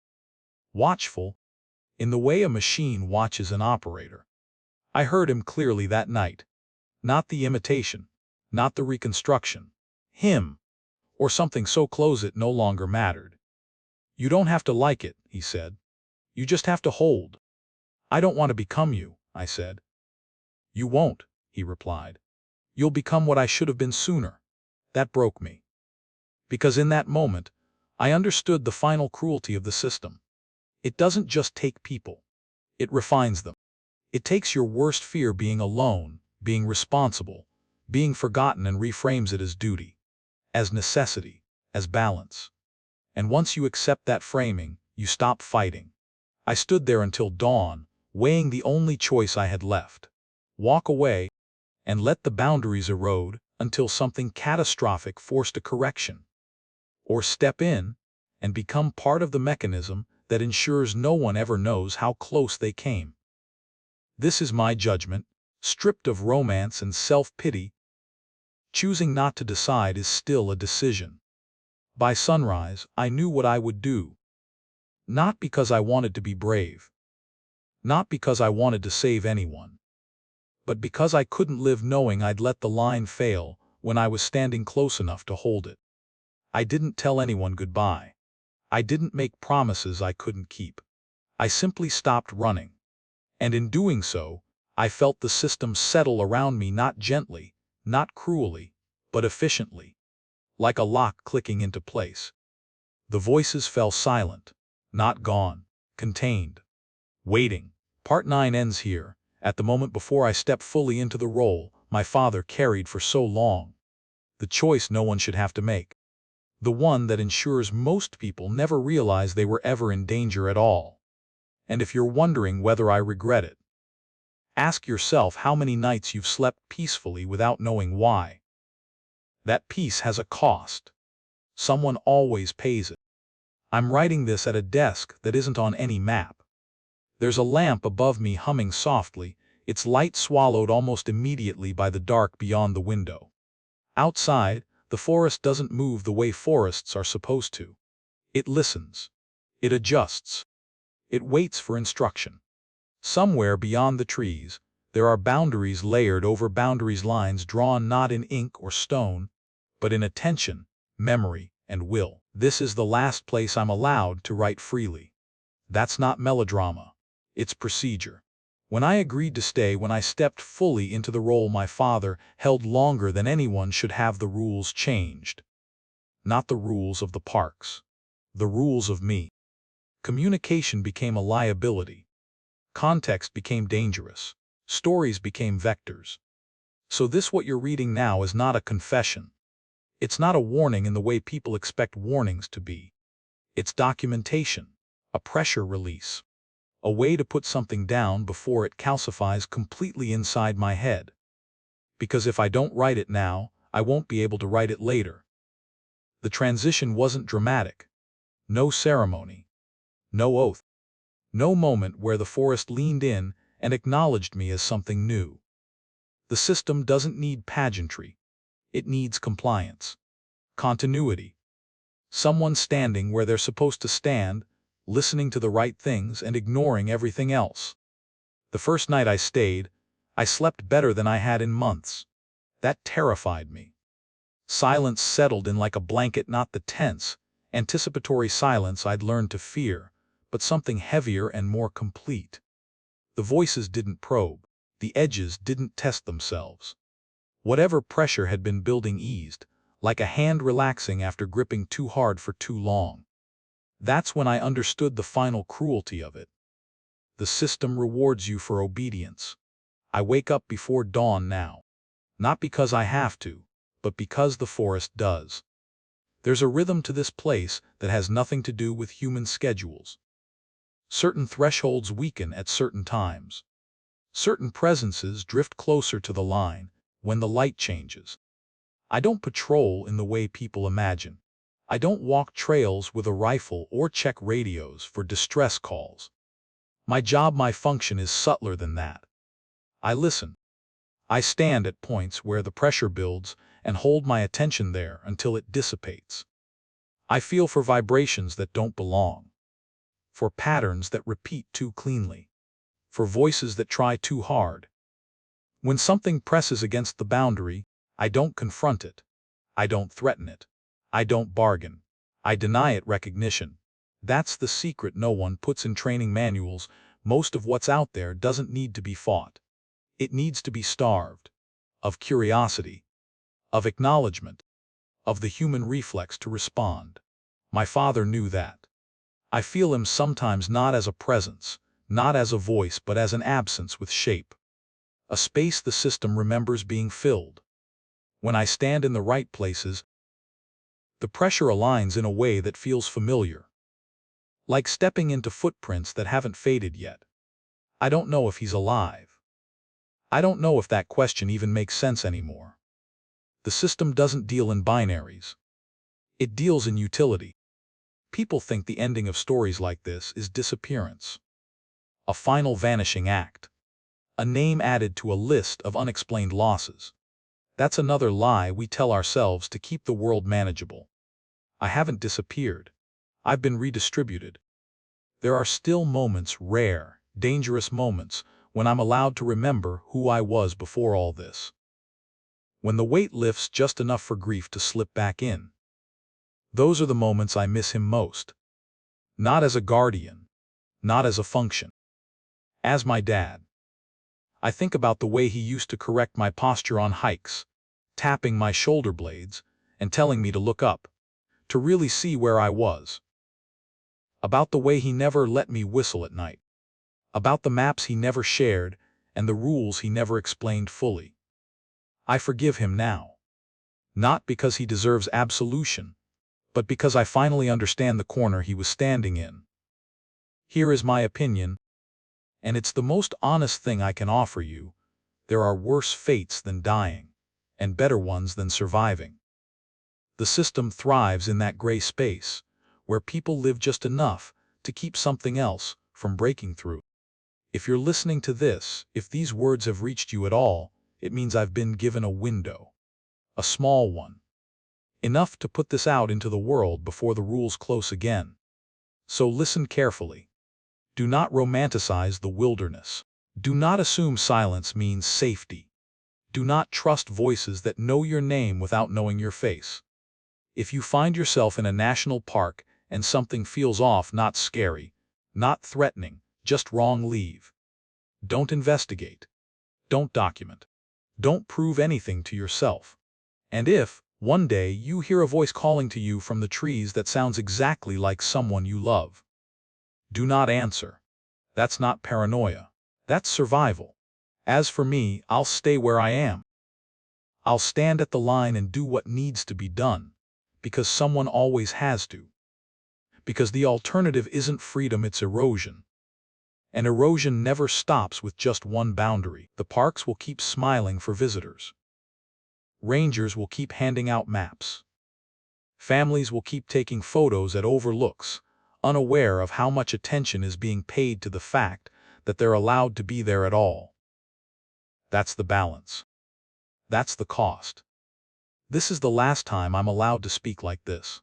Watchful, in the way a machine watches an operator. I heard him clearly that night. Not the imitation, not the reconstruction. Him, or something so close it no longer mattered. You don't have to like it, he said. You just have to hold. I don't want to become you, I said. You won't, he replied. You'll become what I should have been sooner. That broke me. Because in that moment, I understood the final cruelty of the system. It doesn't just take people. It refines them. It takes your worst fear, being alone, being responsible, being forgotten, and reframes it as duty, as necessity, as balance. And once you accept that framing, you stop fighting. I stood there until dawn, weighing the only choice I had left. Walk away and let the boundaries erode until something catastrophic forced a correction. Or step in and become part of the mechanism that ensures no one ever knows how close they came. This is my judgment, stripped of romance and self-pity. Choosing not to decide is still a decision. By sunrise, I knew what I would do. Not because I wanted to be brave. Not because I wanted to save anyone. But because I couldn't live knowing I'd let the line fail when I was standing close enough to hold it. I didn't tell anyone goodbye. I didn't make promises I couldn't keep. I simply stopped running. And in doing so, I felt the system settle around me, not gently, not cruelly, but efficiently, like a lock clicking into place. The voices fell silent, not gone, contained, waiting. Part 9 ends here, at the moment before I step fully into the role my father carried for so long. The choice no one should have to make. The one that ensures most people never realize they were ever in danger at all. And if you're wondering whether I regret it, ask yourself how many nights you've slept peacefully without knowing why. That peace has a cost. Someone always pays it. I'm writing this at a desk that isn't on any map. There's a lamp above me humming softly, its light swallowed almost immediately by the dark beyond the window. Outside, the forest doesn't move the way forests are supposed to. It listens. It adjusts. It waits for instruction. Somewhere beyond the trees, there are boundaries layered over boundaries, lines drawn not in ink or stone, but in attention, memory, and will. This is the last place I'm allowed to write freely. That's not melodrama. It's procedure. When I agreed to stay, when I stepped fully into the role my father held longer than anyone should have, the rules changed. Not the rules of the parks. The rules of me. Communication became a liability. Context became dangerous. Stories became vectors. So what you're reading now is not a confession. It's not a warning in the way people expect warnings to be. It's documentation, a pressure release, a way to put something down before it calcifies completely inside my head. Because if I don't write it now, I won't be able to write it later. The transition wasn't dramatic. No ceremony. No oath. No moment where the forest leaned in and acknowledged me as something new. The system doesn't need pageantry. It needs compliance. Continuity. Someone standing where they're supposed to stand, listening to the right things and ignoring everything else. The first night I stayed, I slept better than I had in months. That terrified me. Silence settled in like a blanket, not the tense, anticipatory silence I'd learned to fear, but something heavier and more complete. The voices didn't probe. The edges didn't test themselves. Whatever pressure had been building eased, like a hand relaxing after gripping too hard for too long. That's when I understood the final cruelty of it. The system rewards you for obedience. I wake up before dawn now. Not because I have to, but because the forest does. There's a rhythm to this place that has nothing to do with human schedules. Certain thresholds weaken at certain times. Certain presences drift closer to the line when the light changes. I don't patrol in the way people imagine. I don't walk trails with a rifle or check radios for distress calls. My job, my function is subtler than that. I listen. I stand at points where the pressure builds and hold my attention there until it dissipates. I feel for vibrations that don't belong, for patterns that repeat too cleanly, for voices that try too hard. When something presses against the boundary, I don't confront it. I don't threaten it. I don't bargain. I deny it recognition. That's the secret no one puts in training manuals. Most of what's out there doesn't need to be fought. It needs to be starved. Of curiosity. Of acknowledgement. Of the human reflex to respond. My father knew that. I feel him sometimes not as a presence, not as a voice, but as an absence with shape. A space the system remembers being filled. When I stand in the right places, the pressure aligns in a way that feels familiar. Like stepping into footprints that haven't faded yet. I don't know if he's alive. I don't know if that question even makes sense anymore. The system doesn't deal in binaries. It deals in utility. People think the ending of stories like this is disappearance. A final vanishing act. A name added to a list of unexplained losses. That's another lie we tell ourselves to keep the world manageable. I haven't disappeared. I've been redistributed. There are still moments, rare, dangerous moments, when I'm allowed to remember who I was before all this. When the weight lifts just enough for grief to slip back in. Those are the moments I miss him most. Not as a guardian. Not as a function. As my dad. I think about the way he used to correct my posture on hikes, tapping my shoulder blades and telling me to look up, to really see where I was. About the way he never let me whistle at night. About the maps he never shared and the rules he never explained fully. I forgive him now. Not because he deserves absolution, but because I finally understand the corner he was standing in. Here is my opinion, and it's the most honest thing I can offer you. There are worse fates than dying, and better ones than surviving. The system thrives in that gray space, where people live just enough to keep something else from breaking through. If you're listening to this, if these words have reached you at all, it means I've been given a window. A small one. Enough to put this out into the world before the rules close again. So listen carefully. Do not romanticize the wilderness. Do not assume silence means safety. Do not trust voices that know your name without knowing your face. If you find yourself in a national park and something feels off, not scary, not threatening, just wrong, leave. Don't investigate. Don't document. Don't prove anything to yourself. And if, one day, you hear a voice calling to you from the trees that sounds exactly like someone you love, do not answer. That's not paranoia. That's survival. As for me, I'll stay where I am. I'll stand at the line and do what needs to be done, because someone always has to. Because the alternative isn't freedom, it's erosion. And erosion never stops with just one boundary. The parks will keep smiling for visitors. Rangers will keep handing out maps. Families will keep taking photos at overlooks, unaware of how much attention is being paid to the fact that they're allowed to be there at all. That's the balance. That's the cost. This is the last time I'm allowed to speak like this.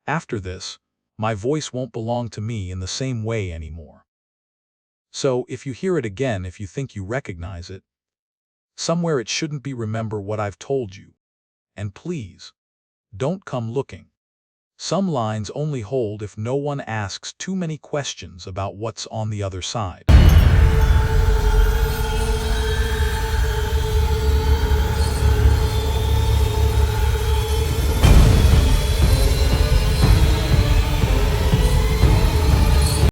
After this, my voice won't belong to me in the same way anymore. So if you hear it again, if you think you recognize it, somewhere it shouldn't be, remember what I've told you. And please, don't come looking. Some lines only hold if no one asks too many questions about what's on the other side.